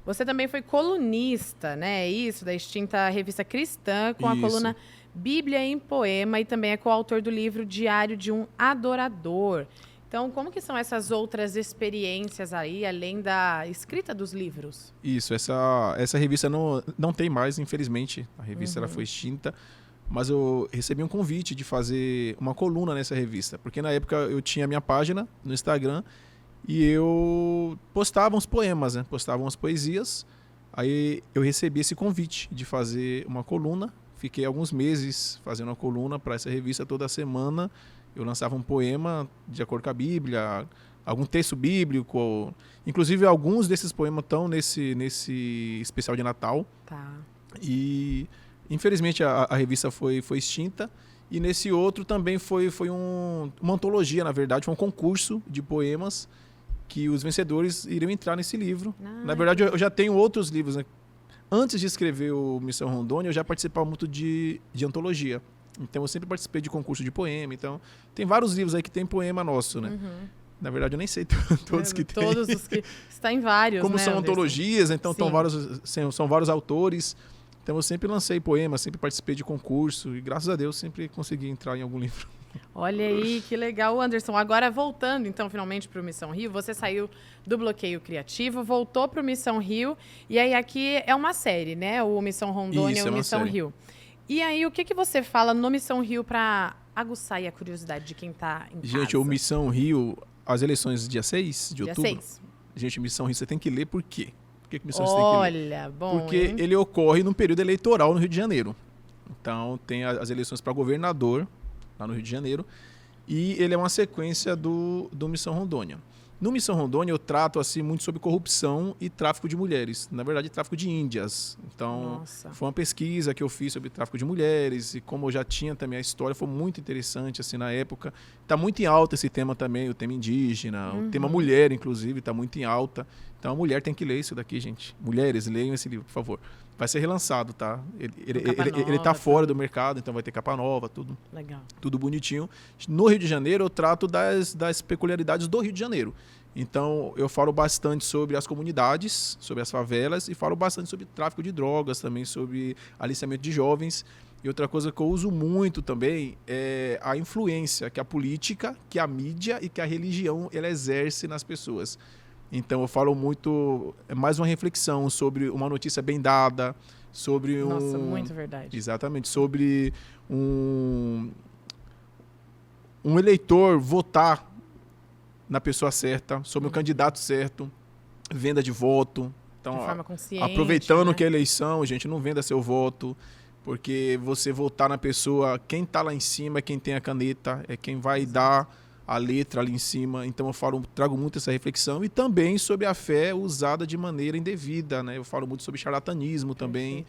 Você também foi colunista, né? Isso, da extinta Revista Cristã, com a coluna Bíblia em Poema, e também é coautor do livro Diário de um Adorador. Então, como que são essas outras experiências aí, além da escrita dos livros? Isso, essa revista não tem mais, infelizmente. A revista ela foi extinta, mas eu recebi um convite de fazer uma coluna nessa revista, porque na época eu tinha a minha página no Instagram e eu postava uns poemas, né? Postava umas poesias. Aí eu recebi esse convite de fazer uma coluna. Fiquei alguns meses fazendo uma coluna para essa revista toda semana. Eu lançava um poema de acordo com a Bíblia, algum texto bíblico. Inclusive, alguns desses poemas estão nesse especial de Natal. Tá. E, infelizmente, a revista foi extinta. E nesse outro também foi uma antologia, na verdade. Foi um concurso de poemas que os vencedores iriam entrar nesse livro. Na verdade, eu já tenho outros livros, né? Antes de escrever o Missão Rondônia, eu já participava muito de antologia. Então, eu sempre participei de concurso de poema. Então, tem vários livros aí que tem poema nosso, né? Uhum. Na verdade, eu nem sei todos que tem. Todos os que... Está em vários, como, né, são Anderson? Antologias, então são vários autores. Então, eu sempre lancei poemas, sempre participei de concurso. E, graças a Deus, sempre consegui entrar em algum livro. Olha aí, que legal, Anderson. Agora, voltando, então, finalmente para o Missão Rio, você saiu do bloqueio criativo, voltou para o Missão Rio, e aí aqui é uma série, né? O Missão Rondônia e o Missão Rio. E aí, o que você fala no Missão Rio para aguçar a curiosidade de quem está em casa? Gente, o Missão Rio, as eleições dia 6 de outubro. Dia 6. Gente, Missão Rio, você tem que ler por quê? Por que Missão Rio você tem que ler? Olha, bom, porque hein? ele ocorre num período eleitoral no Rio de Janeiro. Então, tem as eleições para governador, lá no Rio de Janeiro. E ele é uma sequência do Missão Rondônia. No Missão Rondônia eu trato assim muito sobre corrupção e tráfico de mulheres. Na verdade, tráfico de índias. Então, foi uma pesquisa que eu fiz sobre tráfico de mulheres. E como eu já tinha também a história, foi muito interessante assim na época. Está muito em alta esse tema também, o tema indígena, o tema mulher, inclusive, está muito em alta. Então, a mulher tem que ler isso daqui, gente. Mulheres, leiam esse livro, por favor. Vai ser relançado, tá? Ele tá fora do mercado, então vai ter capa nova, tudo. Legal. Tudo bonitinho. No Rio de Janeiro, eu trato das peculiaridades do Rio de Janeiro. Então, eu falo bastante sobre as comunidades, sobre as favelas, e falo bastante sobre tráfico de drogas, também sobre aliciamento de jovens. E outra coisa que eu uso muito também é a influência que a política, que a mídia e que a religião ela exerce nas pessoas. Então, eu falo muito, é mais uma reflexão sobre uma notícia bem dada, sobre Nossa, muito verdade. Exatamente, sobre um eleitor votar na pessoa certa, sobre o candidato certo, venda de voto. Então, de forma consciente, aproveitando, né, que é a eleição, gente, não venda seu voto, porque você votar na pessoa, quem está lá em cima é quem tem a caneta, é quem vai dar a letra ali em cima. Então eu trago muito essa reflexão e também sobre a fé usada de maneira indevida, né? Eu falo muito sobre charlatanismo também,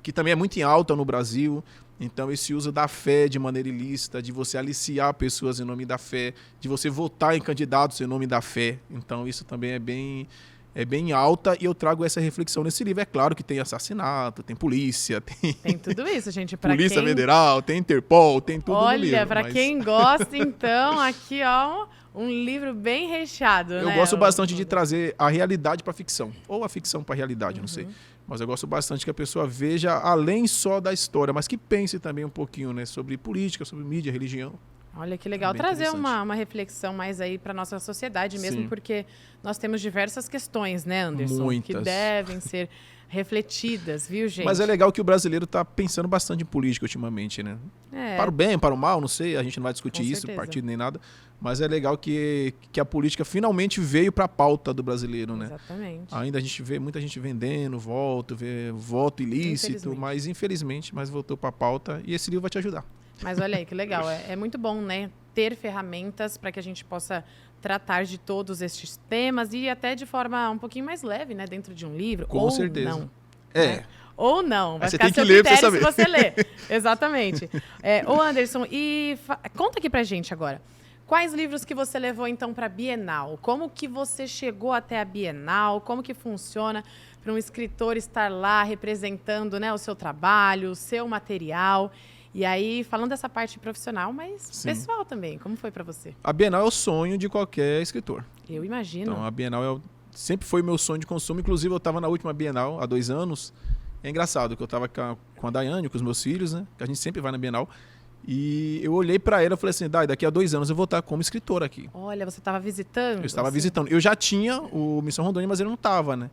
que também é muito em alta no Brasil. Então esse uso da fé de maneira ilícita, de você aliciar pessoas em nome da fé, de você votar em candidatos em nome da fé. Então isso também é bem alta e eu trago essa reflexão nesse livro. É claro que tem assassinato, tem polícia, tem tudo isso, gente. Polícia Federal, tem Interpol, tem tudo no livro. Olha, para quem gosta, então, aqui, ó, um livro bem recheado, eu né? gosto bastante de trazer a realidade para a ficção, ou a ficção para a realidade, não sei. Mas eu gosto bastante que a pessoa veja além só da história, mas que pense também um pouquinho, né, sobre política, sobre mídia, religião. Olha que legal, trazer uma reflexão mais aí para nossa sociedade mesmo, sim, porque nós temos diversas questões, né, Anderson? Muitas. Que devem ser refletidas, viu, gente? Mas é legal que o brasileiro está pensando bastante em política ultimamente, né? Para o bem, para o mal, não sei, a gente não vai discutir isso, partido nem nada, mas é legal que a política finalmente veio para a pauta do brasileiro, né? Exatamente. Ainda a gente vê muita gente vendendo voto, vê voto ilícito, mas infelizmente voltou para a pauta e esse livro vai te ajudar. Mas olha aí, que legal. É muito bom, né? Ter ferramentas para que a gente possa tratar de todos estes temas e até de forma um pouquinho mais leve, né? Dentro de um livro. Com certeza. Não, é. Né? Ou não. Vai você ficar tem que seu ler critério pra se você ler. Exatamente. Ô, Anderson, conta aqui pra gente agora. Quais livros que você levou, então, para a Bienal? Como que você chegou até a Bienal? Como que funciona para um escritor estar lá representando, né, o seu trabalho, o seu material? E aí, falando dessa parte profissional, mas sim, pessoal também. Como foi para você? A Bienal é o sonho de qualquer escritor. Eu imagino. Então, a Bienal sempre foi meu sonho de consumo. Inclusive, eu estava na última Bienal, há 2 anos. É engraçado que eu estava com a Daiane, com os meus filhos, né? Que a gente sempre vai na Bienal. E eu olhei para ela e falei assim, daqui a 2 anos eu vou estar como escritor aqui. Olha, você estava visitando? Eu estava visitando. Eu já tinha o Missão Rondônia, mas ele não estava, né?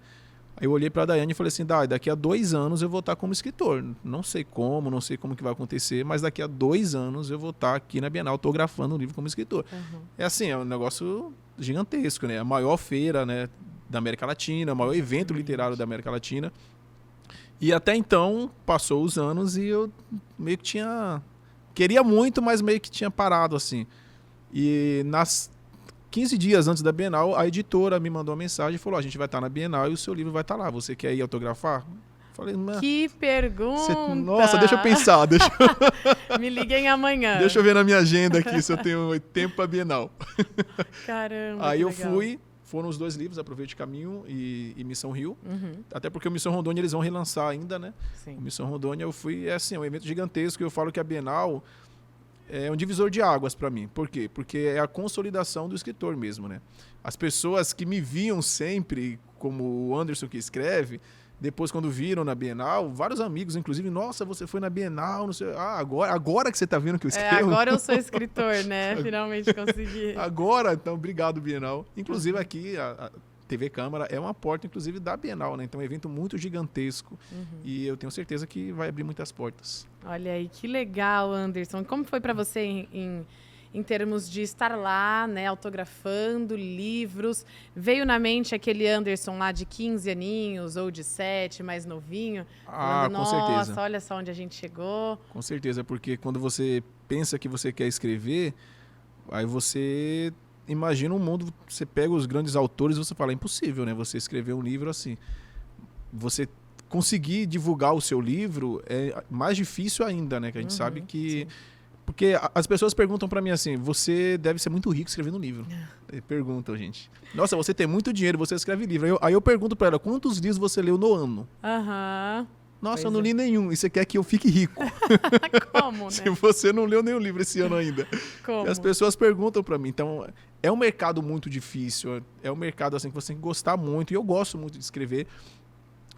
Aí eu olhei para a Daiane e falei assim, daqui a 2 anos eu vou estar como escritor. Não sei como que vai acontecer, mas daqui a 2 anos eu vou estar aqui na Bienal autografando o livro como escritor. Uhum. É assim, é um negócio gigantesco, né? A maior feira, né, da América Latina, o maior evento literário da América Latina. E até então, passou os anos e eu meio que queria muito, mas meio que tinha parado, assim. E 15 dias antes da Bienal, a editora me mandou uma mensagem e falou, a gente vai estar na Bienal e o seu livro vai estar lá. Você quer ir autografar? Falei, que pergunta! Nossa, deixa eu pensar. Me liguem amanhã. Deixa eu ver na minha agenda aqui se eu tenho tempo para Bienal. Caramba, Aí eu fui, foram os 2 livros, Aproveite o Caminho e Missão Rio. Uhum. Até porque o Missão Rondônia eles vão relançar ainda, né? Sim. O Missão Rondônia eu fui, é um evento gigantesco. Eu falo que a Bienal é um divisor de águas para mim. Por quê? Porque é a consolidação do escritor mesmo, né? As pessoas que me viam sempre como o Anderson que escreve, depois quando viram na Bienal, vários amigos, inclusive, nossa, você foi na Bienal, não sei, agora que você está vendo que eu escrevo. Agora eu sou escritor, né? Finalmente consegui. Agora, então, obrigado, Bienal. Inclusive aqui, a TV Câmara é uma porta, inclusive, da Bienal, né? Então é um evento muito gigantesco e eu tenho certeza que vai abrir muitas portas. Olha aí, que legal, Anderson. Como foi para você em termos de estar lá, né, autografando livros? Veio na mente aquele Anderson lá de 15 aninhos ou de 7, mais novinho? Falando, com certeza. Nossa, olha só onde a gente chegou. Com certeza, porque quando você pensa que você quer escrever, aí você imagina um mundo, você pega os grandes autores e você fala, é impossível, né? Você escrever um livro assim. Você conseguir divulgar o seu livro é mais difícil ainda, né? Que a gente sabe que... Sim. Porque as pessoas perguntam pra mim assim, você deve ser muito rico escrevendo livro. Perguntam, gente. Nossa, você tem muito dinheiro, você escreve livro. Aí eu pergunto pra ela, quantos livros você leu no ano? Nossa, eu não li nenhum. E você quer que eu fique rico? Como, né? Se você não leu nenhum livro esse ano ainda. Como? E as pessoas perguntam pra mim. Então, é um mercado muito difícil. É um mercado assim que você tem que gostar muito. E eu gosto muito de escrever.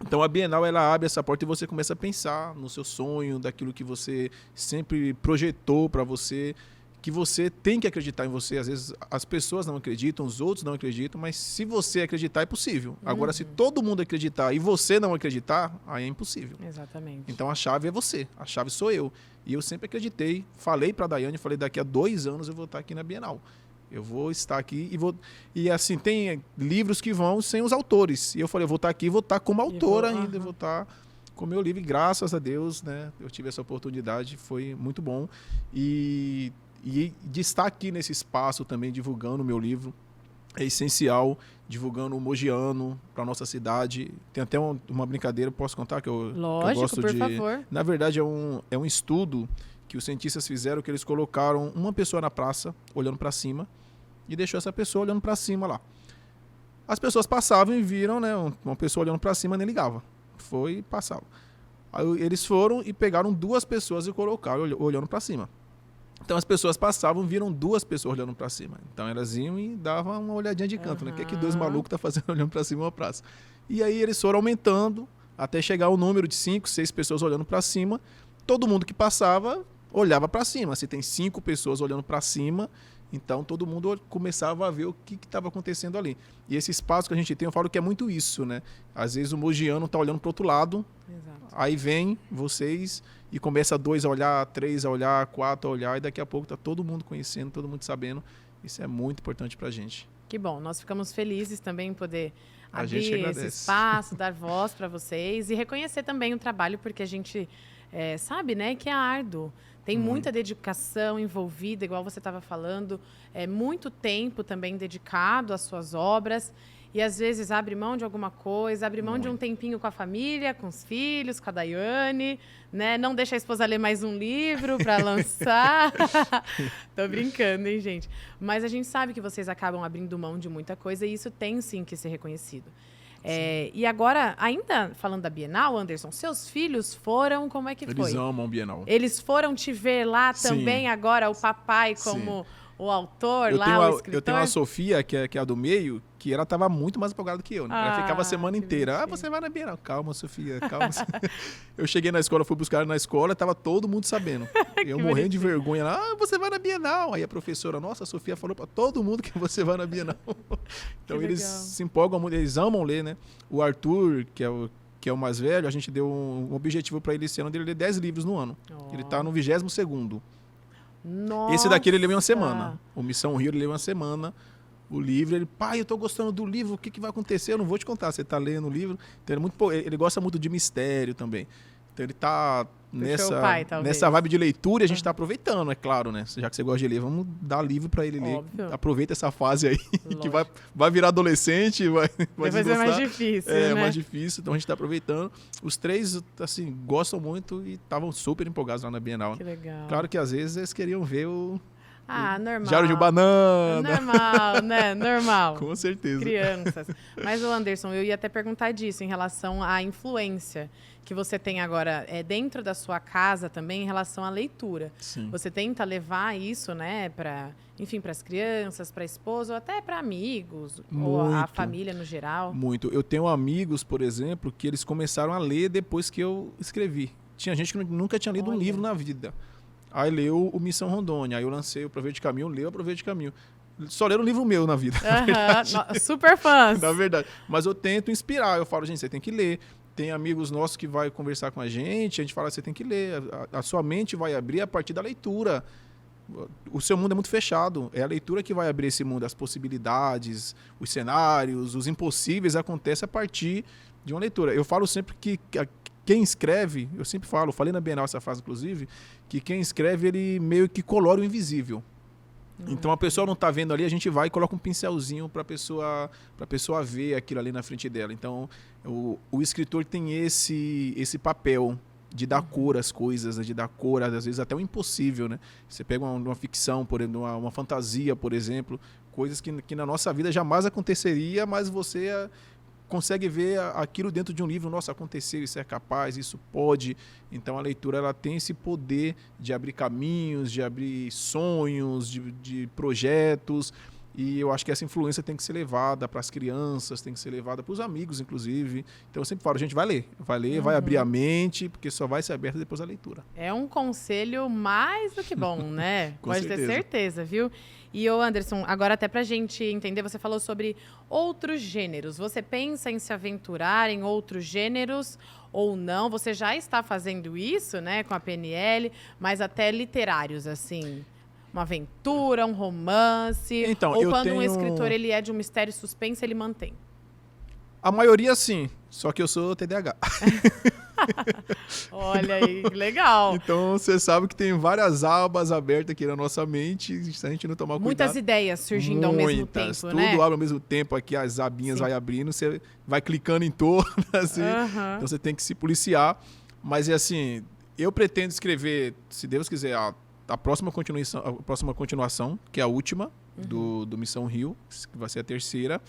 Então, a Bienal, ela abre essa porta e você começa a pensar no seu sonho, daquilo que você sempre projetou pra você, que você tem que acreditar em você. Às vezes, as pessoas não acreditam, os outros não acreditam, mas se você acreditar, é possível. Agora, se todo mundo acreditar e você não acreditar, aí é impossível. Exatamente. Então, a chave é você, a chave sou eu. E eu sempre acreditei, falei pra Daiane, falei, daqui a 2 anos eu vou estar aqui na Bienal. Eu vou estar aqui e vou... E assim, tem livros que vão sem os autores. E eu falei, eu vou estar aqui e vou estar como autor ainda. Vou estar com o meu livro. E graças a Deus, né? Eu tive essa oportunidade, foi muito bom. E de estar aqui nesse espaço também, divulgando o meu livro, é essencial. Divulgando o Mogiano para nossa cidade. Tem até uma brincadeira, posso contar? Lógico, que eu gosto por favor. Na verdade, é um estudo que os cientistas fizeram, que eles colocaram uma pessoa na praça, olhando para cima, e deixou essa pessoa olhando para cima lá. As pessoas passavam e viram, né, uma pessoa olhando para cima, nem ligava. Foi e passava. Aí eles foram e pegaram 2 pessoas e colocaram olhando para cima. Então as pessoas passavam e viram 2 pessoas olhando para cima. Então elas iam e davam uma olhadinha de canto, né? O que é que 2 malucos tá fazendo olhando para cima uma praça? E aí eles foram aumentando até chegar ao número de 5, 6 pessoas olhando para cima. Todo mundo que passava olhava para cima. Se tem 5 pessoas olhando para cima, então todo mundo começava a ver o que estava acontecendo ali. E esse espaço que a gente tem, eu falo que é muito isso, né? Às vezes o mogiano está olhando para o outro lado, aí vem vocês e começa 2 a olhar, 3 a olhar, 4 a olhar, e daqui a pouco está todo mundo conhecendo, todo mundo sabendo. Isso é muito importante para a gente. Que bom, nós ficamos felizes também em poder abrir esse espaço, dar voz para vocês e reconhecer também o trabalho, porque a gente sabe, né, que é árduo. Tem muita dedicação envolvida, igual você estava falando, muito tempo também dedicado às suas obras. E às vezes abre mão de alguma coisa, abre mão de um tempinho com a família, com os filhos, com a Daiane, né? Não deixa a esposa ler mais um livro para lançar. Tô brincando, hein, gente? Mas a gente sabe que vocês acabam abrindo mão de muita coisa e isso tem sim que ser reconhecido. E agora, ainda falando da Bienal, Anderson, seus filhos foram, como é que foi? Eles amam Bienal. Eles foram te ver lá também, agora, o papai como o autor Eu lá, tenho, o a, escritor? eu tenho a Sofia, que é a do meio, que ela estava muito mais empolgada que eu, né? Ela ficava a semana que inteira. bonitinho. Você vai na Bienal. Calma, Sofia, calma. Eu cheguei na escola, fui buscar ela na escola, estava todo mundo sabendo. Eu morrendo de vergonha lá, você vai na Bienal. Aí a professora, nossa, a Sofia falou para todo mundo que você vai na Bienal. Então eles se empolgam muito, eles amam ler, né? O Arthur, que é o mais velho, a gente deu um objetivo para ele esse ano, dele ler 10 livros no ano. Ele está no 22º. Nossa. Esse daqui ele leu em uma semana. O Missão Rio ele leu em uma semana. O livro, ele, pai, eu tô gostando do livro, o que vai acontecer? Eu não vou te contar, você tá lendo o livro. Então ele gosta muito de mistério também. Então ele tá nessa vibe de leitura e a gente tá aproveitando, é claro, né? Já que você gosta de ler, vamos dar livro para ele ler. Aproveita essa fase aí, que vai virar adolescente, vai depois é mais difícil, né? É mais difícil, então a gente tá aproveitando. Os três, assim, gostam muito e estavam super empolgados lá na Bienal. Que legal. Claro que às vezes eles queriam ver normal. Jaro de banana. Normal, né? Normal. Com certeza. Crianças. Mas, Anderson, eu ia até perguntar disso, em relação à influência que você tem agora dentro da sua casa também, em relação à leitura. Sim. Você tenta levar isso, né, para as crianças, para a esposa, ou até para amigos, ou a família no geral? Muito. Eu tenho amigos, por exemplo, que eles começaram a ler depois que eu escrevi. Tinha gente que nunca tinha lido um livro na vida. Aí leu o Missão Rondônia, aí eu lancei o Aproveite de Caminho, leu o Aproveite de Caminho. Só leram um livro meu na vida. Super fãs. Na verdade. Mas eu tento inspirar, eu falo, gente, você tem que ler. Tem amigos nossos que vai conversar com a gente fala, você tem que ler. A sua mente vai abrir a partir da leitura. O seu mundo é muito fechado. É a leitura que vai abrir esse mundo. As possibilidades, os cenários, os impossíveis acontecem a partir de uma leitura. Eu falo sempre que quem escreve, eu sempre falo, falei na Bienal essa frase, inclusive, que quem escreve, ele meio que colore o invisível. Então a pessoa não está vendo ali, a gente vai e coloca um pincelzinho para a pessoa ver aquilo ali na frente dela. Então o escritor tem esse papel de dar cor às coisas, de dar cor, às vezes até o impossível, né? Você pega uma ficção, por exemplo, uma fantasia, por exemplo, coisas que na nossa vida jamais aconteceria, mas você consegue ver aquilo dentro de um livro. Nossa, aconteceu, isso é capaz, isso pode. Então a leitura ela tem esse poder de abrir caminhos, de abrir sonhos, de projetos. E eu acho que essa influência tem que ser levada para as crianças, tem que ser levada para os amigos, inclusive. Então eu sempre falo, gente, vai ler, vai abrir a mente, porque só vai ser aberta depois da leitura. É um conselho mais do que bom, né? Pode ter certeza, viu? E, Anderson, agora até pra gente entender, você falou sobre outros gêneros. Você pensa em se aventurar em outros gêneros ou não? Você já está fazendo isso, né, com a PNL, mas até literários, assim... Uma aventura, um romance. Então, ou quando um escritor ele é de um mistério e suspense, ele mantém? A maioria sim, só que eu sou TDAH. Olha aí, legal. Então você sabe que tem várias abas abertas aqui na nossa mente, se a gente não tomar cuidado. Muitas ideias surgindo ao mesmo tempo, tudo né? Tudo abre ao mesmo tempo aqui, as abinhas vai abrindo, você vai clicando em torno, assim. Então você tem que se policiar. Mas é assim, eu pretendo escrever, se Deus quiser, a próxima continuação, que é a última, do Missão Rio, que vai ser a terceira.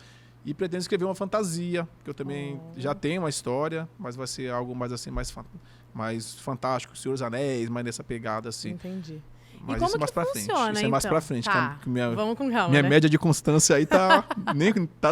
E pretendo escrever uma fantasia, que eu também já tenho uma história, mas vai ser algo mais assim, mais fantástico, Senhor dos Anéis, mais nessa pegada assim. Entendi. Mas e como isso é mais pra frente. Isso é mais pra frente. Tá. Vamos com calma, minha né? média de constância aí tá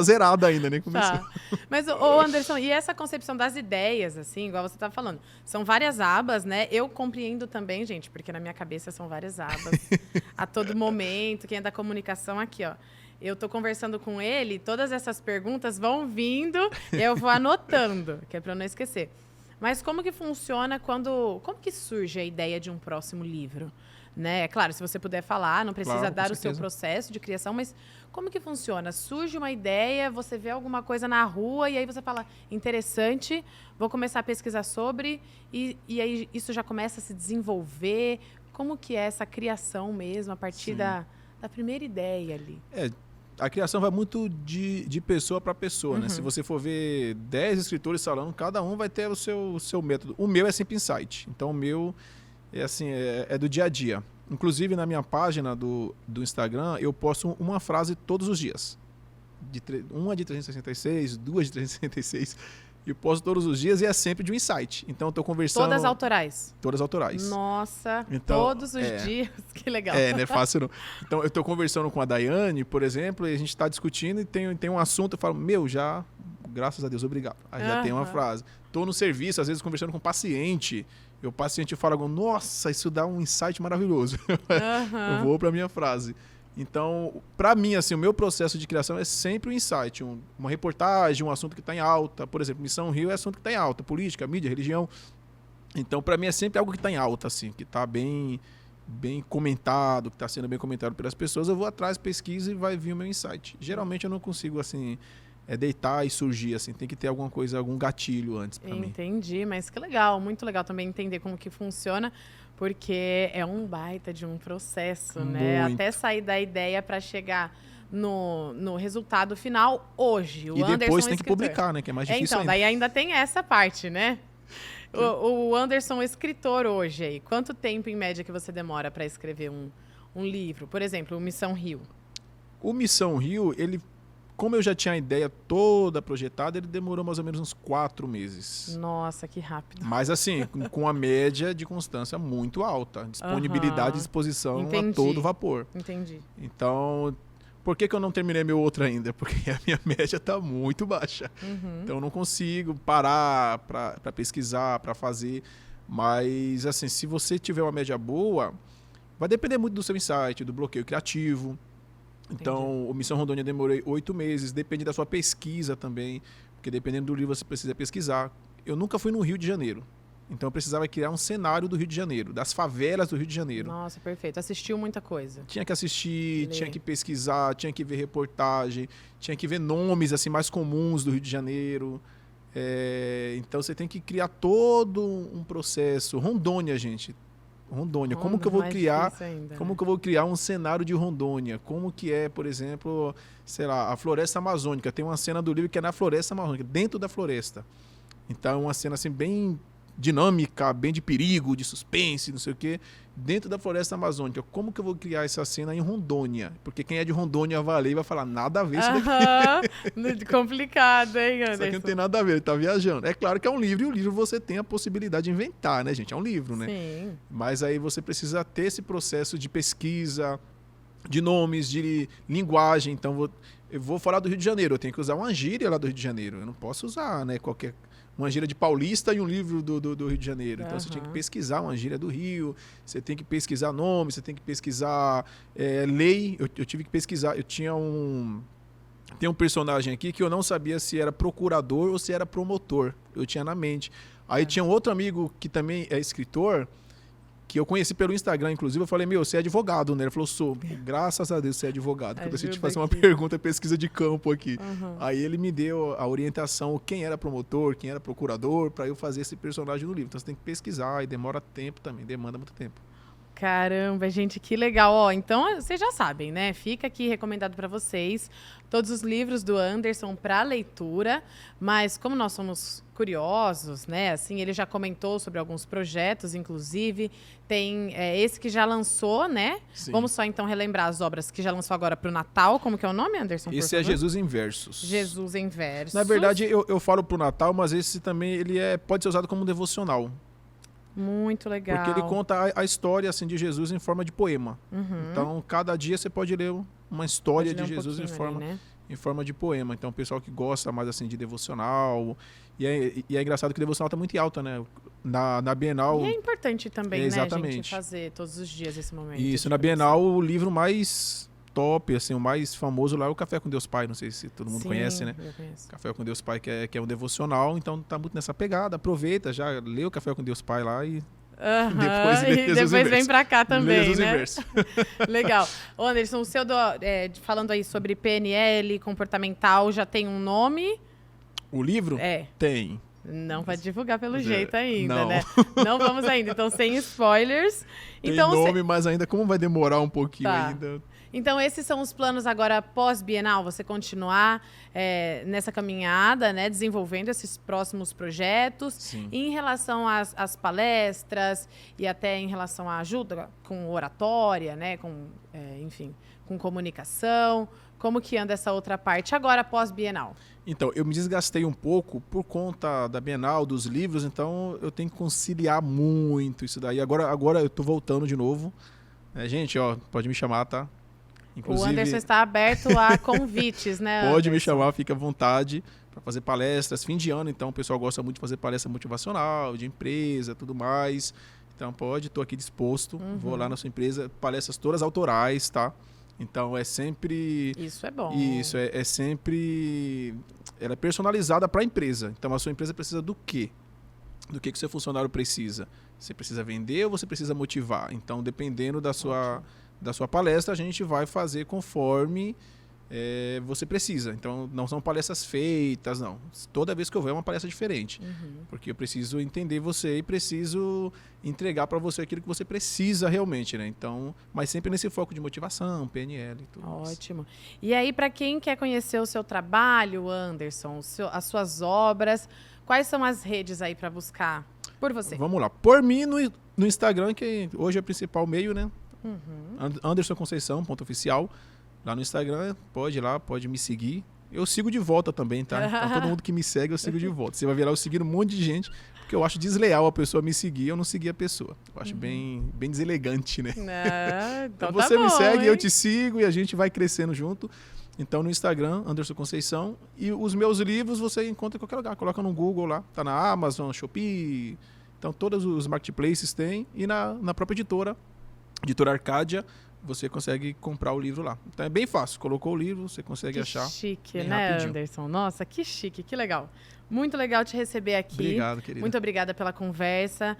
zerada ainda, nem começou. Tá. Mas, Anderson, e essa concepção das ideias, assim, igual você tá falando, são várias abas, né? Eu compreendo também, gente, porque na minha cabeça são várias abas a todo momento. Quem é da comunicação aqui, ó. Eu tô conversando com ele, todas essas perguntas vão vindo, eu vou anotando, que é para eu não esquecer. Mas como que funciona como que surge a ideia de um próximo livro? Né? Claro, se você puder falar, não precisa dar o seu processo de criação, mas como que funciona? Surge uma ideia, você vê alguma coisa na rua e aí você fala, interessante, vou começar a pesquisar sobre, e aí isso já começa a se desenvolver. Como que é essa criação mesmo, a partir da primeira ideia ali? A criação vai muito de pessoa para pessoa, né? Se você for ver 10 escritores falando, cada um vai ter o seu método. O meu é sempre insight. Então, o meu é do dia a dia. Inclusive, na minha página do Instagram, eu posto uma frase todos os dias. Uma de 366, duas de 366. E posto todos os dias e é sempre de um insight. Então eu tô conversando... Todas autorais? Todas autorais. Nossa, então, todos os dias, que legal. Não é fácil não. Então eu tô conversando com a Daiane, por exemplo, e a gente tá discutindo e tem um assunto, eu falo, já, graças a Deus, obrigado. Aí já tem uma frase. Tô no serviço, às vezes conversando com um paciente, e o paciente fala, nossa, isso dá um insight maravilhoso. Eu vou pra minha frase. Então, para mim, assim, o meu processo de criação é sempre um insight, uma reportagem, um assunto que está em alta. Por exemplo, Missão Rio é assunto que está em alta, política, mídia, religião. Então, para mim, é sempre algo que está em alta, assim, que está bem comentado, que está sendo bem comentado pelas pessoas. Eu vou atrás, pesquiso e vai vir o meu insight. Geralmente, eu não consigo, assim, deitar e surgir, assim. Tem que ter alguma coisa, algum gatilho antes para mim. Entendi, mas que legal. Muito legal também entender como que funciona. Porque é um baita de um processo, né? Até sair da ideia para chegar no resultado final hoje. O Anderson depois tem escritor. que publicar, né? Que é mais difícil ainda. Daí ainda tem essa parte, né? O Anderson escritor hoje aí, quanto tempo em média que você demora para escrever um livro? Por exemplo, o Missão Rio. O Missão Rio, como eu já tinha a ideia toda projetada, ele demorou mais ou menos uns 4 meses. Nossa, que rápido. Mas assim, com a média de constância muito alta. Disponibilidade e disposição a todo vapor. Entendi. Então, por que eu não terminei meu outro ainda? Porque a minha média está muito baixa. Então, eu não consigo parar para pesquisar, para fazer. Mas, assim, se você tiver uma média boa, vai depender muito do seu insight, do bloqueio criativo. Então, o Missão Rondônia demorei 8 meses, depende da sua pesquisa também, porque dependendo do livro você precisa pesquisar. Eu nunca fui no Rio de Janeiro, então eu precisava criar um cenário do Rio de Janeiro, das favelas do Rio de Janeiro. Nossa, perfeito. Assistiu muita coisa. Tinha que assistir, tinha que pesquisar, tinha que ver reportagem, tinha que ver nomes assim mais comuns do Rio de Janeiro. Então você tem que criar todo um processo. Rondônia, gente. Rondônia, como que eu vou criar, como que eu vou criar um cenário de Rondônia? Como que é, por exemplo, sei lá, a Floresta Amazônica? Tem uma cena do livro que é na Floresta Amazônica, dentro da floresta. Então é uma cena assim bem dinâmica, bem de perigo, de suspense, não sei o quê, dentro da Floresta Amazônica. Como que eu vou criar essa cena em Rondônia? Porque quem é de Rondônia vai ler e vai falar, nada a ver isso daqui. Complicado, hein, Anderson? Isso aqui não tem nada a ver, ele tá viajando. É claro que é um livro, e o livro você tem a possibilidade de inventar, né, gente? É um livro, né? Sim. Mas aí você precisa ter esse processo de pesquisa, de nomes, de linguagem. Então, eu vou falar do Rio de Janeiro, eu tenho que usar uma gíria lá do Rio de Janeiro. Eu não posso usar, né, uma gíria de paulista e um livro do Rio de Janeiro. Então, você tem que pesquisar uma gíria do Rio, você tem que pesquisar nome, você tem que pesquisar lei. Eu tive que pesquisar. Tem um personagem aqui que eu não sabia se era procurador ou se era promotor. Eu tinha na mente. Aí tinha um outro amigo que também é escritor, que eu conheci pelo Instagram, inclusive. Eu falei, você é advogado, né? Ele falou, sou. Graças a Deus você é advogado. Porque eu decidi fazer uma pergunta, pesquisa de campo aqui. Aí ele me deu a orientação, quem era promotor, quem era procurador, para eu fazer esse personagem no livro. Então você tem que pesquisar e demora tempo também, demanda muito tempo. Caramba, gente, que legal. Ó, então, vocês já sabem, né? Fica aqui recomendado para vocês todos os livros do Anderson para leitura. Mas como nós somos curiosos, né? Assim, ele já comentou sobre alguns projetos, inclusive. Tem esse que já lançou, né? Sim. Vamos só, então, relembrar as obras que já lançou agora para o Natal. Como que é o nome, Anderson? Esse é Jesus em Versos. Jesus em Versos. Na verdade, eu falo para o Natal, mas esse também pode ser usado como devocional. Muito legal. Porque ele conta a história assim, de Jesus em forma de poema. Então, cada dia você pode ler uma história de Jesus em forma de poema. Então, o pessoal que gosta mais assim, de devocional. E é engraçado que o devocional está muito alta, né? Na Bienal... E é importante também, né, exatamente, gente, fazer todos os dias esse momento. Isso, na Bienal, o livro mais top, assim, o mais famoso lá é o Café com Deus Pai. Não sei se todo mundo conhece, né? Eu conheço. Café com Deus Pai, que é um devocional. Então, tá muito nessa pegada. Aproveita, já lê o Café com Deus Pai lá e... depois vem pra cá também, Jesus né? Inverso. Legal. Anderson, o seu falando aí sobre PNL comportamental, já tem um nome? O livro? Tem. Não vai divulgar pelo jeito ainda, não. né? Não vamos ainda. Então, sem spoilers. Tem nome, mas ainda como vai demorar um pouquinho ainda... Então, esses são os planos agora pós-Bienal, você continuar nessa caminhada, né, desenvolvendo esses próximos projetos. Sim. E em relação às palestras e até em relação à ajuda com oratória, né, enfim, com comunicação, como que anda essa outra parte agora pós-Bienal? Então, eu me desgastei um pouco por conta da Bienal, dos livros, então eu tenho que conciliar muito isso daí. Agora eu tô voltando de novo. Gente, ó, pode me chamar, tá? Inclusive, o Anderson está aberto a convites, né, Pode Anderson? me chamar, fica à vontade para fazer palestras. Fim de ano, então, o pessoal gosta muito de fazer palestra motivacional, de empresa, tudo mais. Então, estou aqui disposto. Vou lá na sua empresa, palestras todas autorais, tá? Então, é sempre... Isso é bom. Isso, é sempre... Ela é personalizada para a empresa. Então, a sua empresa precisa do quê? Do que o seu funcionário precisa? Você precisa vender ou você precisa motivar? Então, dependendo da sua palestra, a gente vai fazer conforme você precisa. Então, não são palestras feitas, não. Toda vez que eu vou é uma palestra diferente. Porque eu preciso entender você e preciso entregar para você aquilo que você precisa realmente, né? Então, mas sempre nesse foco de motivação, PNL e tudo mais. Ótimo. E aí, para quem quer conhecer o seu trabalho, Anderson, as suas obras, quais são as redes aí para buscar por você? Vamos lá. Por mim no Instagram, que hoje é o principal meio, né? Anderson Conceição, .oficial. Lá no Instagram, pode ir lá, pode me seguir. Eu sigo de volta também, tá? Então, todo mundo que me segue, eu sigo de volta. Você vai ver lá eu seguindo um monte de gente, porque eu acho desleal a pessoa me seguir, eu não seguir a pessoa. Eu acho bem deselegante, né? Então você tá me bom, segue, hein? eu te sigo e a gente vai crescendo junto. Então, no Instagram, Anderson Conceição. E os meus livros você encontra em qualquer lugar. Coloca no Google lá, tá na Amazon, Shopee. Então, todos os marketplaces tem. E na própria editora Arcádia, você consegue comprar o livro lá. Então é bem fácil. Colocou o livro, você consegue achar. Que chique, bem né, rapidinho. Anderson? Nossa, que chique, que legal. Muito legal te receber aqui. Obrigado, querida. Muito obrigada pela conversa.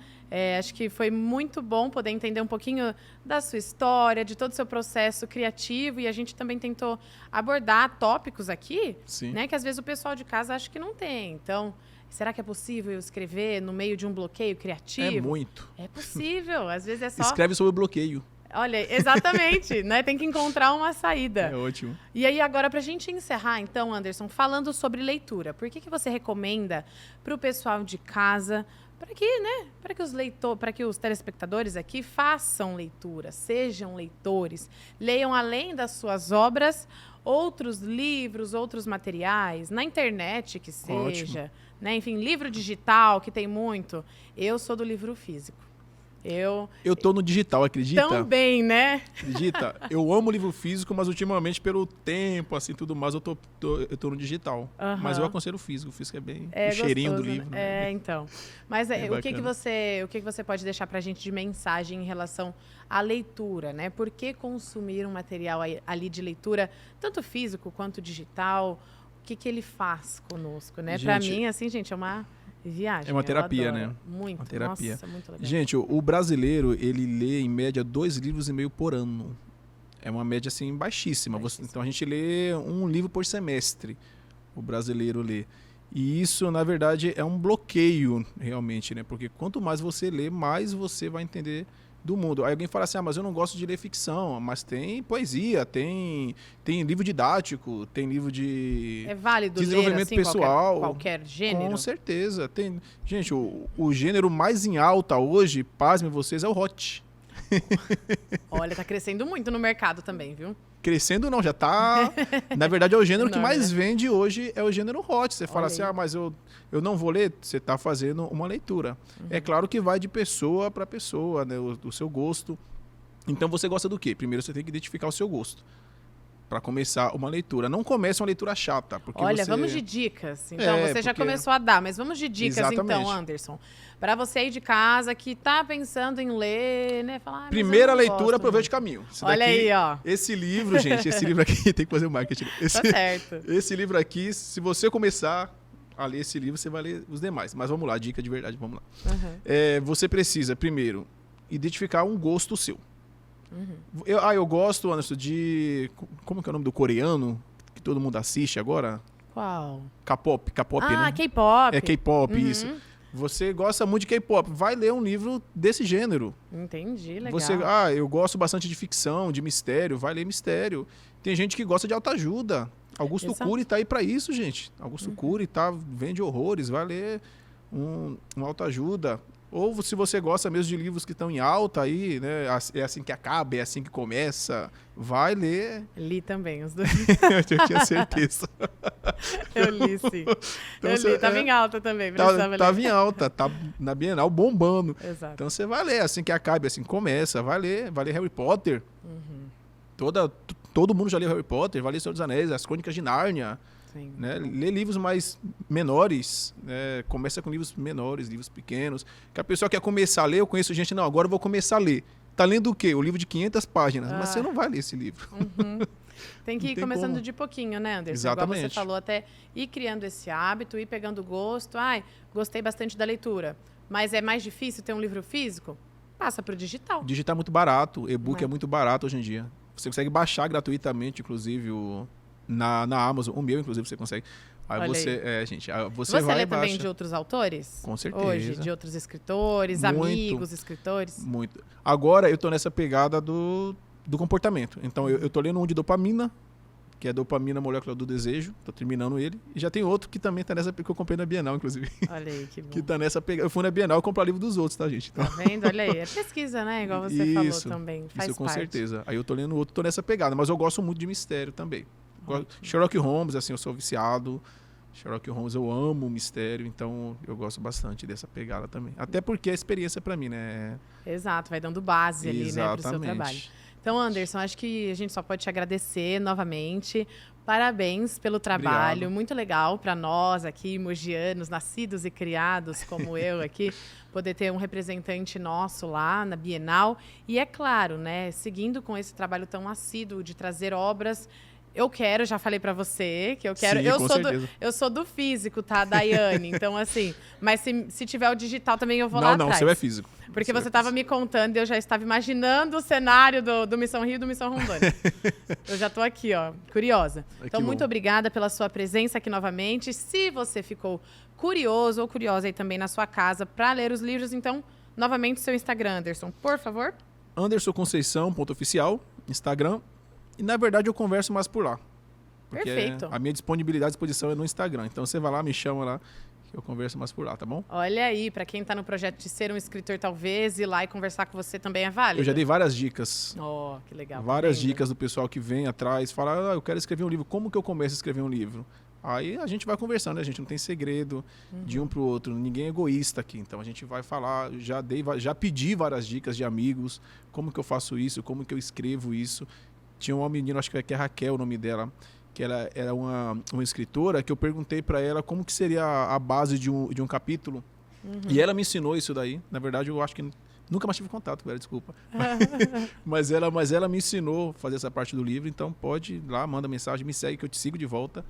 Acho que foi muito bom poder entender um pouquinho da sua história, de todo o seu processo criativo. E a gente também tentou abordar tópicos aqui, Sim. né, que às vezes o pessoal de casa acha que não tem. Então, será que é possível eu escrever no meio de um bloqueio criativo? É muito. É possível. Às vezes é só... Escreve sobre o bloqueio. Olha, exatamente, né? Tem que encontrar uma saída. É ótimo. E aí, agora, para a gente encerrar, então, Anderson, falando sobre leitura, por que você recomenda para o pessoal de casa, para que os telespectadores aqui façam leitura, sejam leitores, leiam além das suas obras, outros livros, outros materiais, na internet que seja, né? Enfim, livro digital, que tem muito. Eu sou do livro físico. Eu tô no digital, acredita? Também, né? Acredita? Eu amo livro físico, mas ultimamente, pelo tempo, assim, tudo mais, eu tô no digital. Mas eu aconselho o físico. O físico é bem o cheirinho gostoso, do livro. né? Né? Então. Mas o que você pode deixar pra gente de mensagem em relação à leitura, né? Por que consumir um material ali de leitura, tanto físico quanto digital? O que ele faz conosco, né? Pra mim, assim, gente, é uma... viagem. É uma terapia, né? Muito, uma terapia. Nossa, muito legal. Gente, o brasileiro, ele lê em média 2,5 livros por ano. É uma média, assim, baixíssima. Então, a gente lê um livro por semestre, o brasileiro lê. E isso, na verdade, é um bloqueio, realmente, né? Porque quanto mais você lê, mais você vai entender do mundo. Aí alguém fala assim, mas eu não gosto de ler ficção, mas tem poesia, tem livro didático, tem livro de é válido desenvolvimento ler, assim, pessoal. qualquer gênero? Com certeza. Gente, o gênero mais em alta hoje, pasmem vocês, é o hot. Olha, tá crescendo muito no mercado também, viu? Crescendo não, já tá... Na verdade, é o gênero que mais né? vende hoje, é o gênero hot. Você fala Olha assim, aí. mas eu não vou ler, você tá fazendo uma leitura. É claro que vai de pessoa para pessoa, né? O seu gosto. Então, você gosta do quê? Primeiro, você tem que identificar o seu gosto. Para começar uma leitura. Não comece uma leitura chata. Porque Olha, vamos de dicas. Então, você já porque... começou a dar, mas vamos de dicas, Exatamente. então, Anderson. Para você aí de casa que tá pensando em ler, né? Falar, primeira leitura, aproveite o caminho. Olha aí, ó. Esse livro, gente, esse livro aqui, tem que fazer o marketing. Tá certo. Esse livro aqui, se você começar a ler esse livro, você vai ler os demais. Mas vamos lá, dica de verdade, vamos lá. Você precisa, primeiro, identificar um gosto seu. Eu gosto, Anderson, de... Como que é o nome do coreano? Que todo mundo assiste agora? Qual? K-pop, né? K-pop. É K-pop, isso. Você gosta muito de K-pop, vai ler um livro desse gênero. Entendi, legal. Eu gosto bastante de ficção, de mistério, vai ler mistério. Tem gente que gosta de autoajuda. Augusto Cury tá aí pra isso, gente. Augusto Cury vende horrores, vai ler um autoajuda. Ou se você gosta mesmo de livros que estão em alta aí, né? É assim que acaba, é assim que começa, vai ler. Li também os dois. Eu tinha certeza. Eu li, sim. Então eu li, tava em alta também, precisava Tava ler. em alta, tá na Bienal bombando. Exato. Então você vai ler, assim que acaba, assim que começa, vai ler Harry Potter. Todo mundo já leu Harry Potter, vai ler Senhor dos Anéis, As Crônicas de Nárnia. Sim. Né? Lê livros mais menores, né? Começa com livros menores, livros pequenos. Que a pessoa quer começar a ler, eu conheço gente, não, agora eu vou começar a ler. Tá lendo o quê? O livro de 500 páginas. Mas você não vai ler esse livro. Tem que ir começando como. De pouquinho, né, Anderson? Exatamente. Igual você falou, até ir criando esse hábito, ir pegando gosto. Ai, gostei bastante da leitura, mas é mais difícil ter um livro físico? Passa para o digital. Digital é muito barato, e-book é muito barato hoje em dia. Você consegue baixar gratuitamente, inclusive, na Amazon. O meu, inclusive, você consegue. Aí olha você, aí. Gente, você vai lê e também baixa. de outros autores? Com certeza. Hoje, de outros escritores, muito, amigos, escritores? Muito. Agora eu tô nessa pegada do comportamento. Então eu tô lendo um de dopamina, que é Dopamina Molécula do Desejo. Tô terminando ele. E já tem outro que também tá nessa, que eu comprei na Bienal, inclusive. Olha aí, que bom. Que tá nessa pegada. Eu fui na Bienal e comprar livro dos outros, tá, gente? Então... Tá vendo? Olha aí. É pesquisa, né? Igual você falou também. Faz isso com parte. certeza. Aí eu tô lendo outro, tô nessa pegada. Mas eu gosto muito de mistério também. Sherlock Holmes, assim, eu sou viciado. Sherlock Holmes, eu amo o mistério, então eu gosto bastante dessa pegada também. Até porque é experiência para mim, né? Exato, vai dando base ali, né, pro seu trabalho. Então, Anderson, acho que a gente só pode te agradecer novamente. Parabéns pelo trabalho, obrigado. Muito legal para nós aqui, mogianos, nascidos e criados como eu aqui, poder ter um representante nosso lá na Bienal. E é claro, né, seguindo com esse trabalho tão assíduo de trazer obras. Eu quero, já falei pra você, que eu quero. Sim, eu sou do físico, tá, Daiane? Então, assim, mas se tiver o digital também eu vou lá atrás. Não, o seu é físico. Porque você estava me contando e eu já estava imaginando o cenário do Missão Rio e do Missão Rondônia. Eu já estou aqui, ó, curiosa. Então, muito obrigada pela sua presença aqui novamente. Se você ficou curioso ou curiosa aí também na sua casa para ler os livros, então, novamente, seu Instagram, Anderson, por favor. AndersonConceição.oficial, Instagram. E, na verdade, eu converso mais por lá. Porque perfeito. A minha disponibilidade de exposição é no Instagram. Então, você vai lá, me chama lá, que eu converso mais por lá, tá bom? Olha aí, para quem está no projeto de ser um escritor, talvez, ir lá e conversar com você também é válido. Eu já dei várias dicas. Oh, que legal. Várias dicas do pessoal que vem atrás, fala, eu quero escrever um livro, como que eu começo a escrever um livro? Aí a gente vai conversando, a gente não tem segredo de um para o outro, ninguém é egoísta aqui. Então a gente vai falar, já pedi várias dicas de amigos, como que eu faço isso, como que eu escrevo isso. Tinha uma menina, acho que é Raquel o nome dela, que ela era uma escritora, que eu perguntei para ela como que seria a base de um capítulo. E ela me ensinou isso daí. Na verdade, eu acho que nunca mais tive contato com ela, desculpa. mas ela me ensinou a fazer essa parte do livro, então pode ir lá, manda mensagem, me segue que eu te sigo de volta.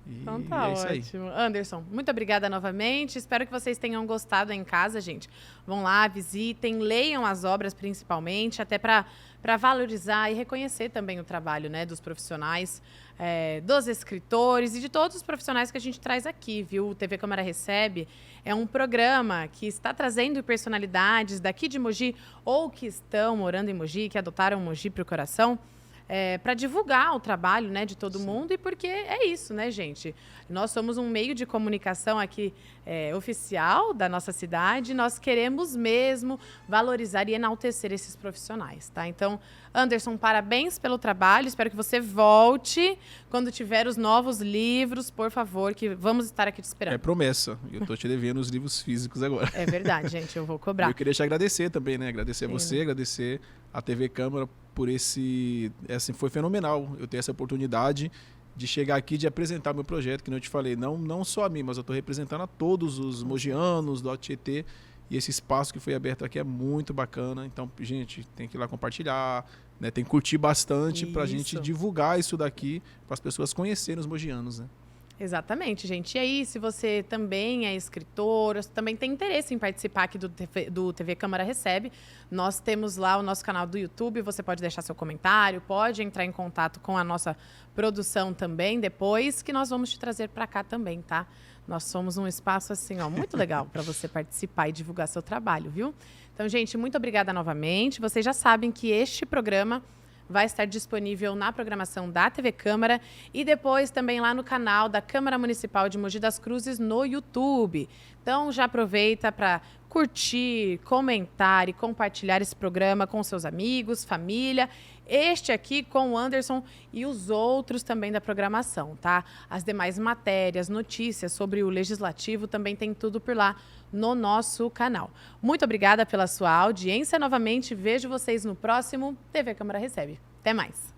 Então tá ótimo. Anderson, muito obrigada novamente. Espero que vocês tenham gostado em casa, gente. Vão lá, visitem, leiam as obras principalmente, até para valorizar e reconhecer também o trabalho, né, dos profissionais, dos escritores e de todos os profissionais que a gente traz aqui, viu? O TV Câmara Recebe é um programa que está trazendo personalidades daqui de Mogi ou que estão morando em Mogi, que adotaram Mogi para o coração. Para divulgar o trabalho, né, de todo mundo e porque é isso, né, gente? Nós somos um meio de comunicação aqui oficial da nossa cidade, nós queremos mesmo valorizar e enaltecer esses profissionais, tá? Então, Anderson, parabéns pelo trabalho, espero que você volte quando tiver os novos livros, por favor, que vamos estar aqui te esperando. É promessa, eu tô te devendo os livros físicos agora. É verdade, gente, eu vou cobrar. Eu queria te agradecer também, né? Agradecer a você, agradecer a TV Câmara por assim, foi fenomenal eu ter essa oportunidade de chegar aqui, de apresentar meu projeto, que eu te falei, não só a mim, mas eu estou representando a todos os mogianos do Tietê, e esse espaço que foi aberto aqui é muito bacana, então, gente, tem que ir lá compartilhar, né? Tem que curtir bastante para a gente divulgar isso daqui, para as pessoas conhecerem os mogianos, né? Exatamente, gente. E aí, se você também é escritor, também tem interesse em participar aqui do TV Câmara Recebe, nós temos lá o nosso canal do YouTube, você pode deixar seu comentário, pode entrar em contato com a nossa produção também depois, que nós vamos te trazer para cá também, tá? Nós somos um espaço, assim, ó, muito legal para você participar e divulgar seu trabalho, viu? Então, gente, muito obrigada novamente. Vocês já sabem que este programa vai estar disponível na programação da TV Câmara e depois também lá no canal da Câmara Municipal de Mogi das Cruzes no YouTube. Então, já aproveita para curtir, comentar e compartilhar esse programa com seus amigos, família. Este aqui com o Anderson e os outros também da programação, tá? As demais matérias, notícias sobre o Legislativo também tem tudo por lá no nosso canal. Muito obrigada pela sua audiência novamente. Vejo vocês no próximo TV Câmara Recebe. Até mais!